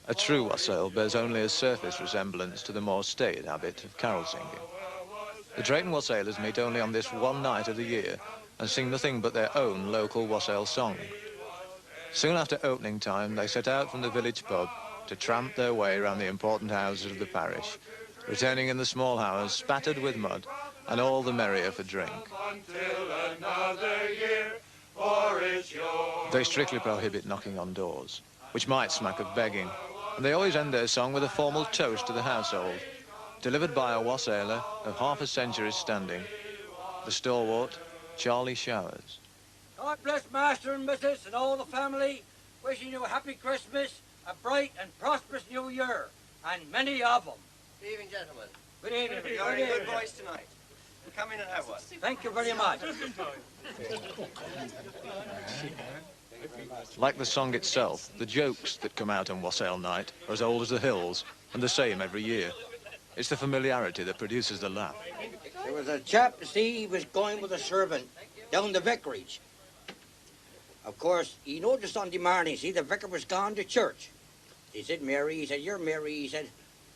A true wassail bears only a surface resemblance to the more staid habit of carol singing. The Drayton wassailers meet only on this one night of the year and sing nothing but their own local wassail song. Soon after opening time, they set out from the village pub to tramp their way around the important houses of the parish, returning in the small hours spattered with mud and all the merrier for drink. They strictly prohibit knocking on doors, which might smack of begging, and they always end their song with a formal toast to the household, delivered by a wassailer of half a century's standing, the stalwart Charlie Showers. God bless Master and Missus and all the family. wishing you a happy Christmas, a bright and prosperous New Year, and many of them. Good evening, gentlemen. Good evening. You're in good voice tonight. Come in and have one. Thank you very much. Like the song itself, the jokes that come out on Wassail Night are as old as the hills and the same every year. It's the familiarity that produces the laugh. There was a chap, you see, he was going with a servant down the vicarage. Of course, he noticed on the morning, see, the vicar was gone to church. He said, Mary, he said, you're Mary, he said,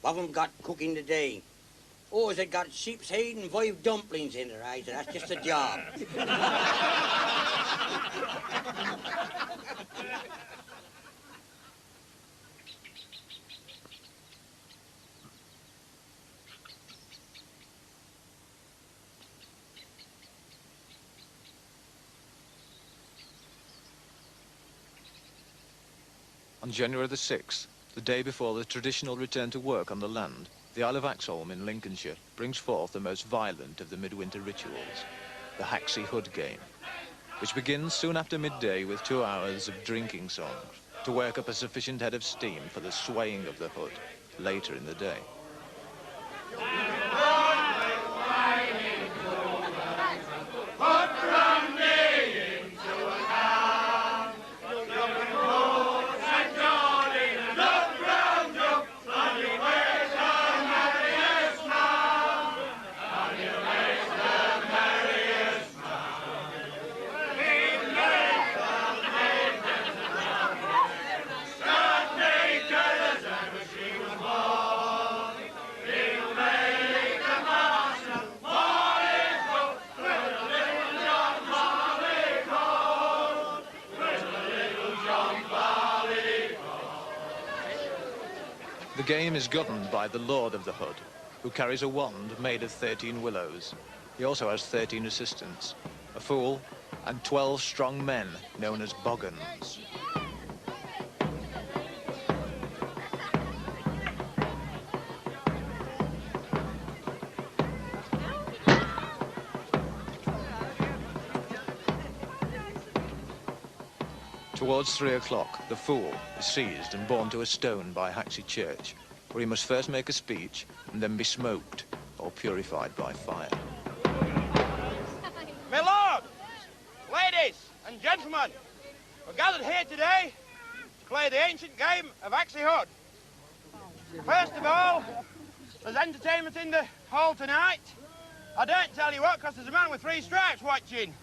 what have them got cooking today? Oh, he said, got sheep's head and 5 dumplings in there. I said, that's just a job. On January the 6th, the day before the traditional return to work on the land, the Isle of Axholme in Lincolnshire brings forth the most violent of the midwinter rituals, the Haxey Hood game, which begins soon after midday with 2 hours of drinking songs to work up a sufficient head of steam for the swaying of the hood later in the day. The game is governed by the Lord of the Hood, who carries a wand made of 13 willows. He also has 13 assistants, a fool, and 12 strong men known as boggans. Towards 3 o'clock, the fool is seized and borne to a stone by Haxey Church, where he must first make a speech and then be smoked or purified by fire. My lords, ladies and gentlemen, we're gathered here today to play the ancient game of Haxey Hood. First of all, there's entertainment in the hall tonight. I don't tell you what, because there's a man with 3 stripes watching.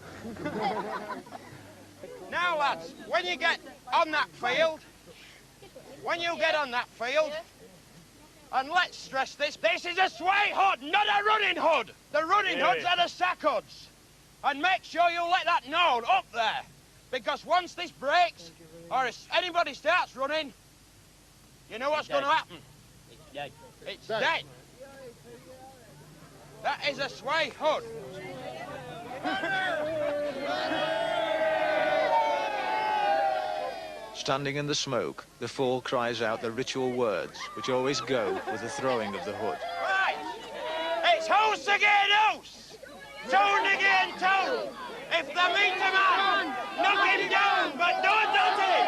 Now, lads, when you get on that field, and let's stress this is a sway hood, not a running hood. The running hoods are the sack hoods. And make sure you let that known up there, because once this breaks, or if anybody starts running, you know what's going to happen. It's dead. It's dead. That is a sway hood. Standing in the smoke, the fool cries out the ritual words, which always go with the throwing of the hood. Right! It's house again house! Tone again tone! If they meet a man, knock him down, but don't hurt him!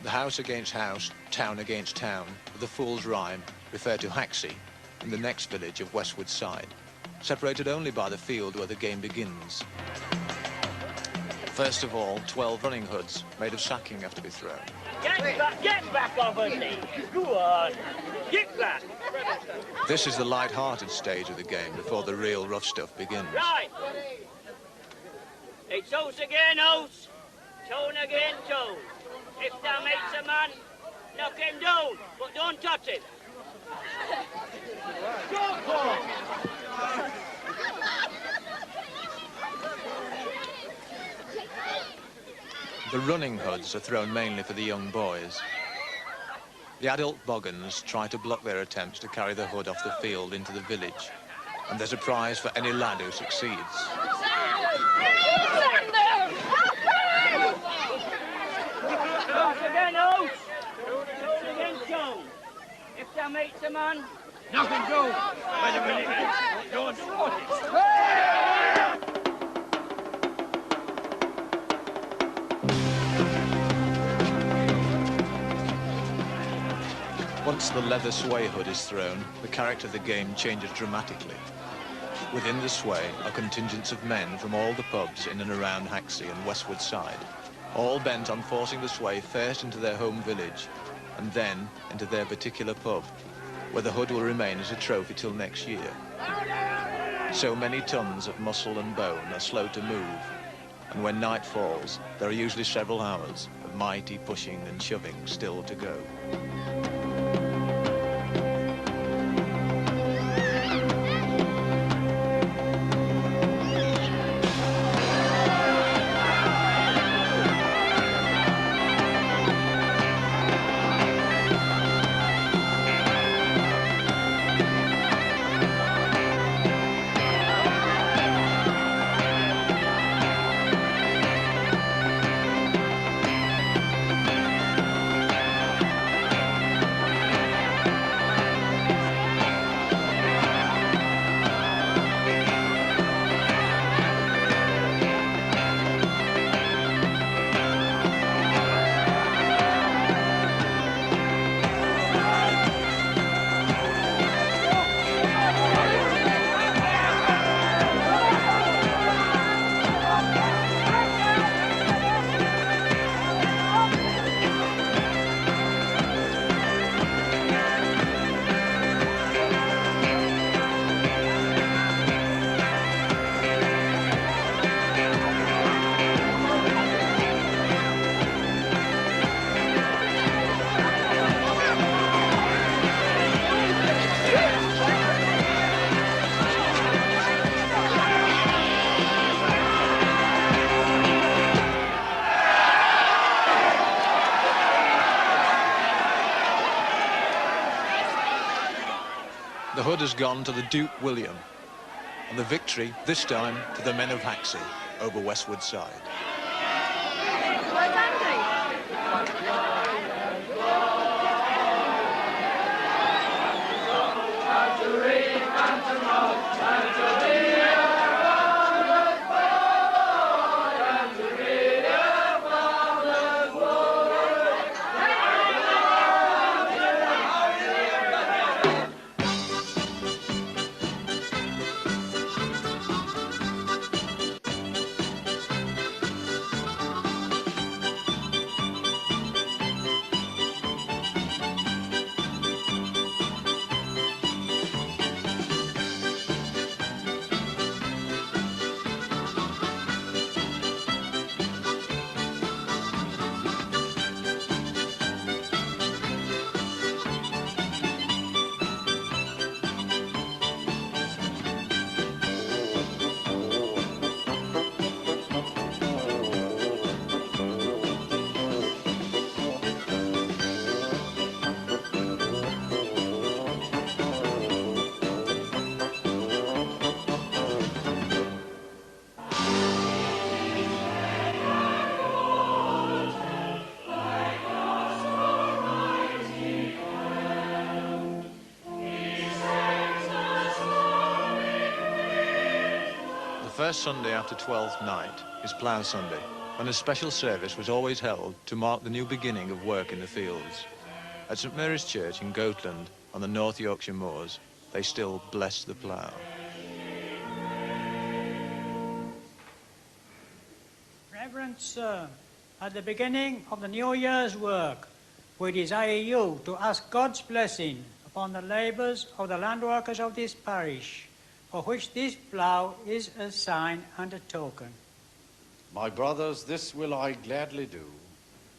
The house against house, town against town, of the fool's rhyme refer to Haxey, in the next village of Westwood Side, separated only by the field where the game begins. First of all, 12 running hoods made of sacking have to be thrown. Get back off her knee. Go on. Get back. This is the light-hearted stage of the game before the real rough stuff begins. Right. It's house again house, tone again tone. If thou makes a man, knock him down, but don't touch him. The running hoods are thrown mainly for the young boys. The adult boggans try to block their attempts to carry the hood off the field into the village, and there's a prize for any lad who succeeds. House again house, tone again tone. If thou makes a man, knock him down. Wait a minute. Don't Once the leather sway hood is thrown, the character of the game changes dramatically. Within the sway are contingents of men from all the pubs in and around Haxey and Westwood Side, all bent on forcing the sway first into their home village and then into their particular pub, where the hood will remain as a trophy till next year. So many tons of muscle and bone are slow to move, and when night falls, there are usually several hours of mighty pushing and shoving still to go. The hood has gone to the Duke William, and the victory, this time, to the men of Haxey over Westwood Side. The first Sunday after Twelfth Night is Plough Sunday, when a special service was always held to mark the new beginning of work in the fields. At St Mary's Church in Goatland on the North Yorkshire moors, they still bless the plough. Reverend Sir, at the beginning of the new year's work, we desire you to ask God's blessing upon the labours of the land workers of this parish, for which this plough is a sign and a token. My brothers, this will I gladly do,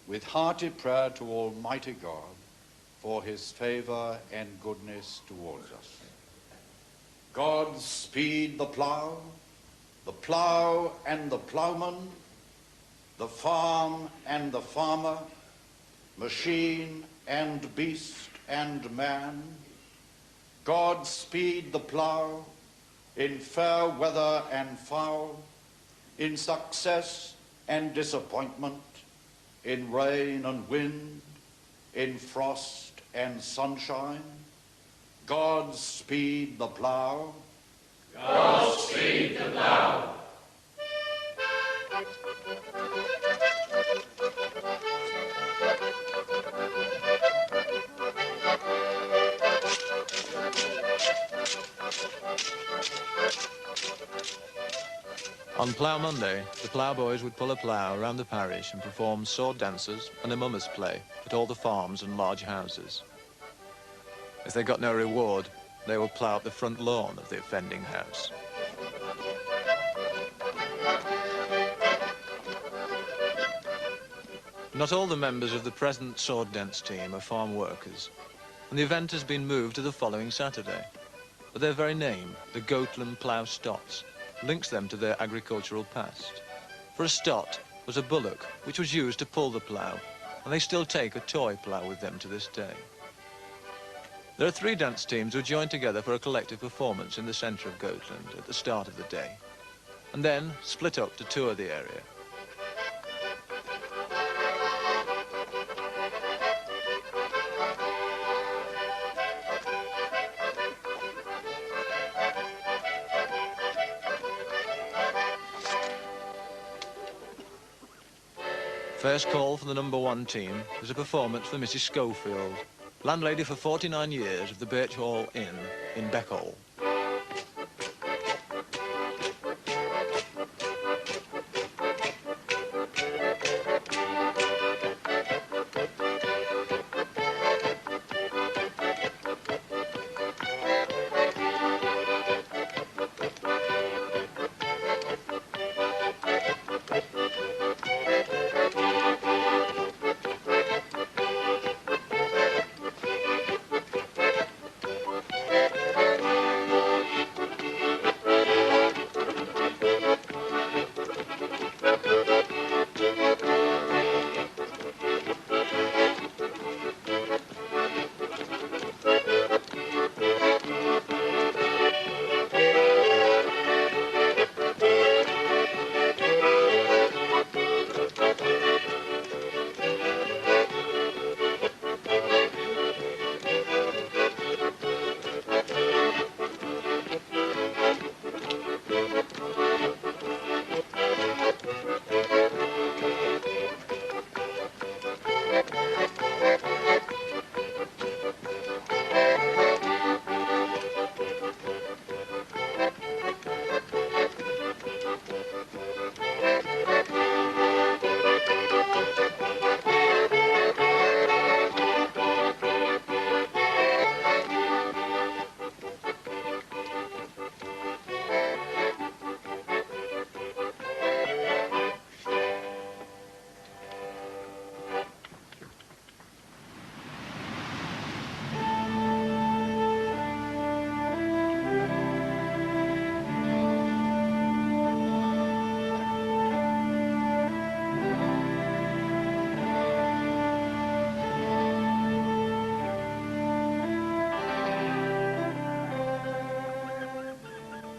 with hearty prayer to Almighty God, for his favour and goodness towards us. God speed the plough and the ploughman, the farm and the farmer, machine and beast and man. God speed the plough in fair weather and foul, in success and disappointment, in rain and wind, in frost and sunshine. God speed the plough. Godspeed the plough. On Plough Monday, the ploughboys would pull a plough around the parish and perform sword dances and a mummers play at all the farms and large houses. If they got no reward, they would plough up the front lawn of the offending house. Not all the members of the present sword dance team are farm workers, and the event has been moved to the following Saturday. But their very name, the Goatland Plough Stots, links them to their agricultural past. For a stot was a bullock which was used to pull the plough, and they still take a toy plough with them to this day. There are 3 dance teams who join together for a collective performance in the centre of Goatland at the start of the day, and then split up to tour the area. First call for the number 1 team is a performance for Mrs. Schofield, landlady for 49 years of the Birch Hall Inn in Beckhall.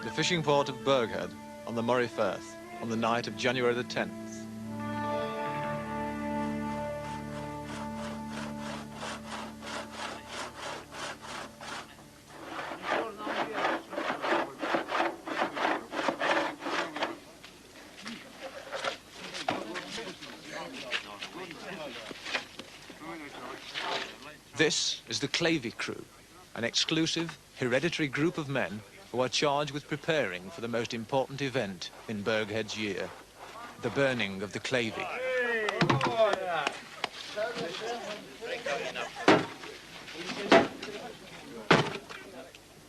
The fishing port of Burghead on the Moray Firth on the night of January the 10th. This is the Clavey crew, an exclusive, hereditary group of men who are charged with preparing for the most important event in Burghead's year, the burning of the Clavey.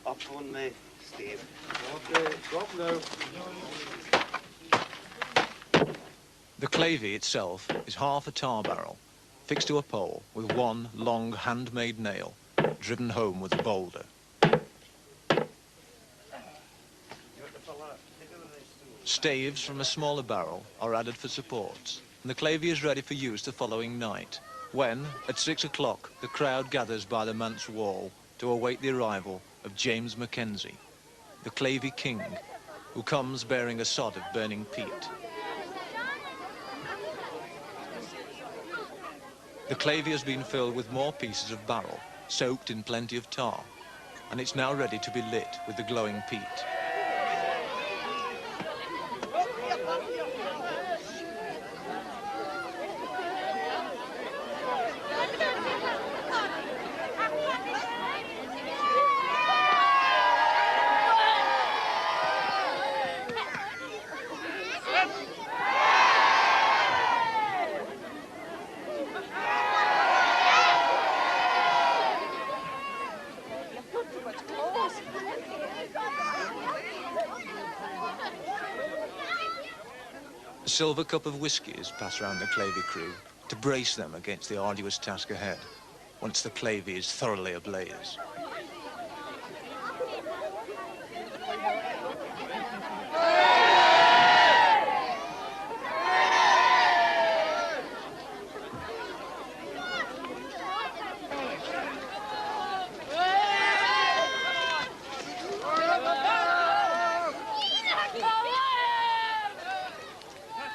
Up on me, Steve. Drop low. The Clavey itself is half a tar barrel, fixed to a pole with one long handmade nail, driven home with a boulder. Staves from a smaller barrel are added for supports, and the Clavey is ready for use the following night, when, at 6 o'clock, the crowd gathers by the manse wall to await the arrival of James Mackenzie, the Clavey King, who comes bearing a sod of burning peat. The Clavey has been filled with more pieces of barrel, soaked in plenty of tar, and it's now ready to be lit with the glowing peat. silver cup of whiskey is passed round the Clavey crew to brace them against the arduous task ahead, once the Clavey is thoroughly ablaze.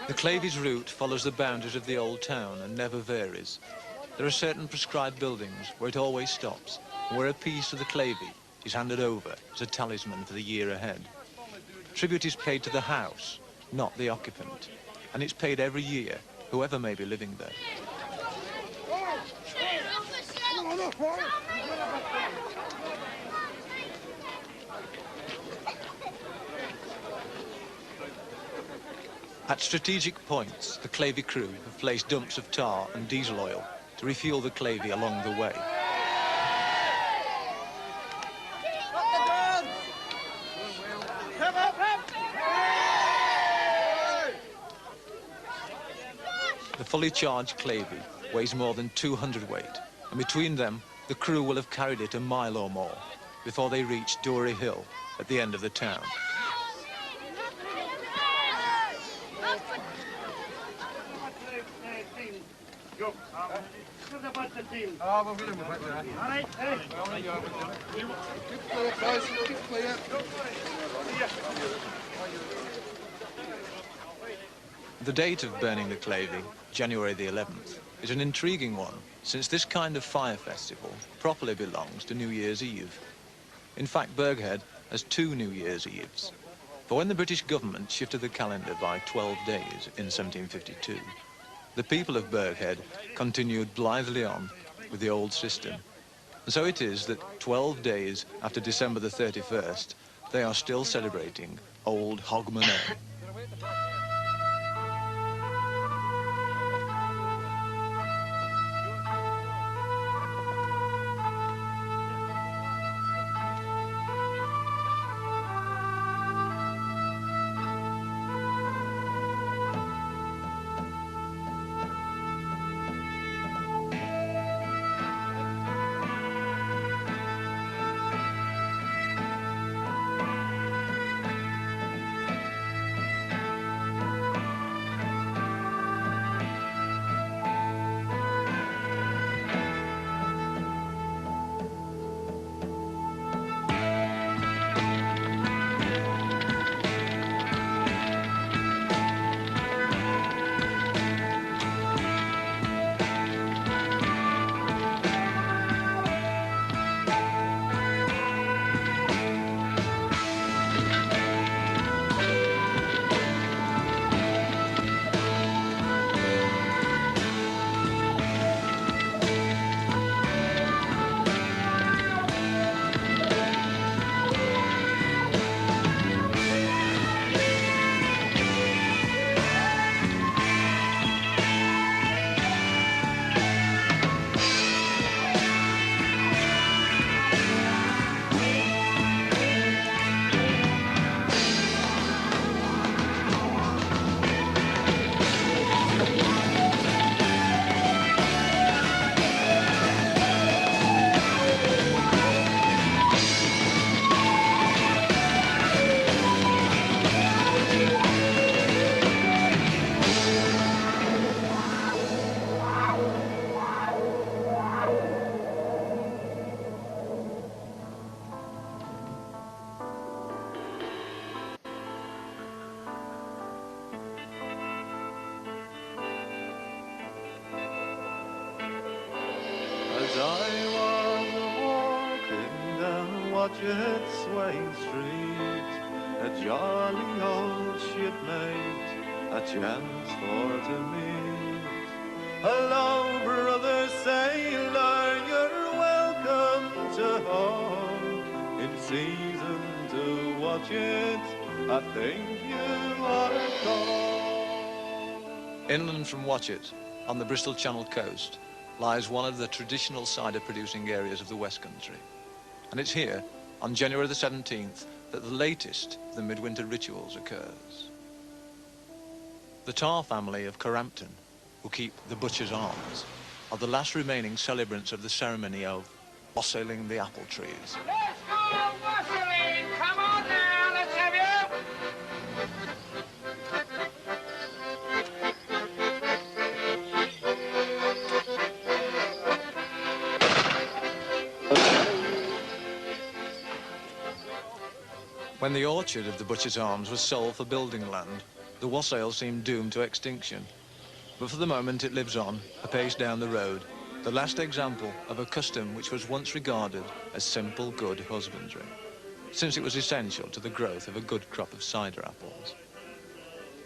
The Clavey's route follows the boundaries of the old town and never varies. There are certain prescribed buildings where it always stops, and where a piece of the Clavey is handed over as a talisman for the year ahead. Tribute is paid to the house, not the occupant, and it's paid every year, whoever may be living there. At strategic points, the Clavey crew have placed dumps of tar and diesel oil to refuel the Clavey along the way. The fully charged Clavey weighs more than 200 weight, and between them, the crew will have carried it a mile or more before they reach Dory Hill at the end of the town. The date of burning the Clavey, January the 11th, is an intriguing one, since this kind of fire festival properly belongs to New Year's Eve. In fact, Burghead has 2 New Year's Eves. For when the British government shifted the calendar by 12 days in 1752, the people of Burghead continued blithely on with the old system. And so it is that 12 days after December the 31st, they are still celebrating Old Hogmanay. As I was walking down Watchet Swain Street, a jolly old shipmate, a chance for to meet. Hello, brother sailor, you're welcome to home. In season to watch it, I think you are called. Inland from Watchet, on the Bristol Channel coast, lies one of the traditional cider-producing areas of the West Country. And it's here, on January the 17th, that the latest of the midwinter rituals occurs. The Tar family of Carampton, who keep the Butcher's Arms, are the last remaining celebrants of the ceremony of wassailing the apple trees. Let's go wassailing! Come on now, let's have you! When the orchard of the Butcher's Arms was sold for building land, the wassail seemed doomed to extinction. But for the moment it lives on, a pace down the road, the last example of a custom which was once regarded as simple good husbandry, since it was essential to the growth of a good crop of cider apples.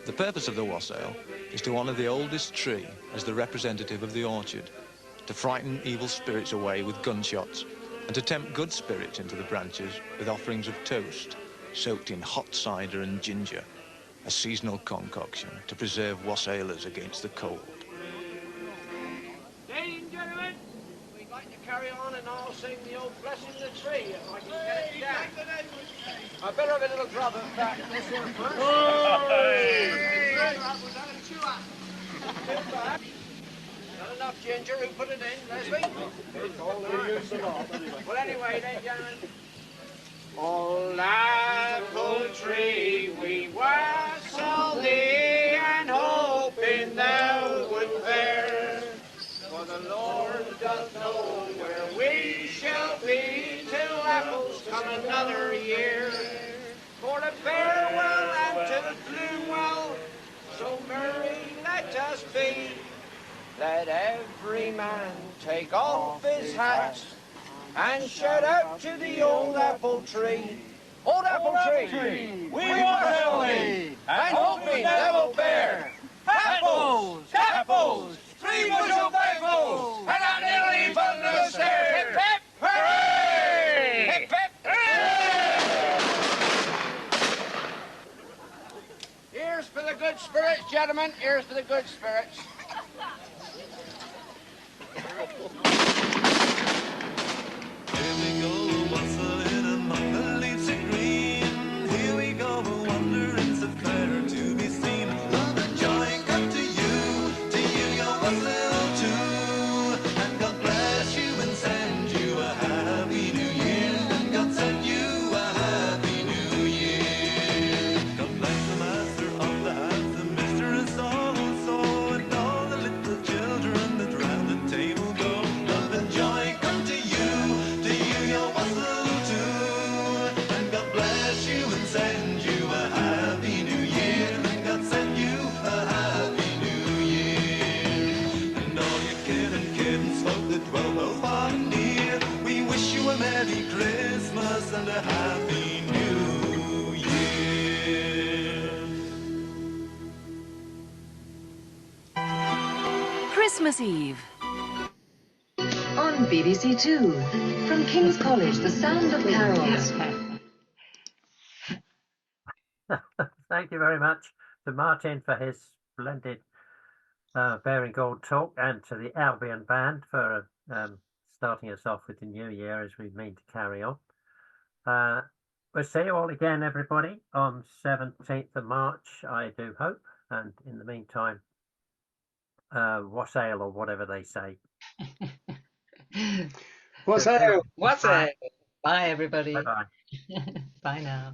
The purpose of the wassail is to honour the oldest tree as the representative of the orchard, to frighten evil spirits away with gunshots, and to tempt good spirits into the branches with offerings of toast, soaked in hot cider and ginger, a seasonal concoction to preserve wassailers against the cold. Ladies and gentlemen, we'd like to carry on and I'll sing the old Blessing the Tree if I can get it down. I better have a little grub at back this one first. Not enough ginger, who put it in, Leslie? Well, anyway, then, gentlemen. Old apple tree, we wassail thee, and hoping thou would bear. For the Lord doth know where we shall be till apples come another year. For the farewell and to the gloom well, so merry let us be. Let every man take off his hat and shout out to the old apple tree. Old apple tree, we wassail thee, and hoping thou will bear. Apples, apples, 3 bushel bagfuls, and a nearly bundle of stairs. Hip, hip, hooray! Hip, hip, hooray! Here's for the good spirits, gentlemen. Here's for the good spirits. Here we go, wassailing among the leaves of green. Here we go, wanderings of fair to be seen. Love and joy come to you your wassail too. And God bless you and send you a happy new year. And God send you a happy new year. God bless the master of the house, the mistress also, and all the little children that round the table go. Love and joy come to you your wassail too. And God bless you and send you a happy new year. And God send you a happy new year. And all your kin and kinsfolk that dwell both far and near, we wish you a Merry Christmas and a Happy New Year. Christmas Eve. On BBC Two, from King's College, the sound of carols. Thank you very much to Martin for his splendid Baring-Gould talk, and to the Albion Band for starting us off with the new year as we mean to carry on. We'll see you all again, everybody, on 17th of March, I do hope. And in the meantime, wassail or whatever they say. Wassail! Wassail! Bye, everybody. Bye-bye. Bye now.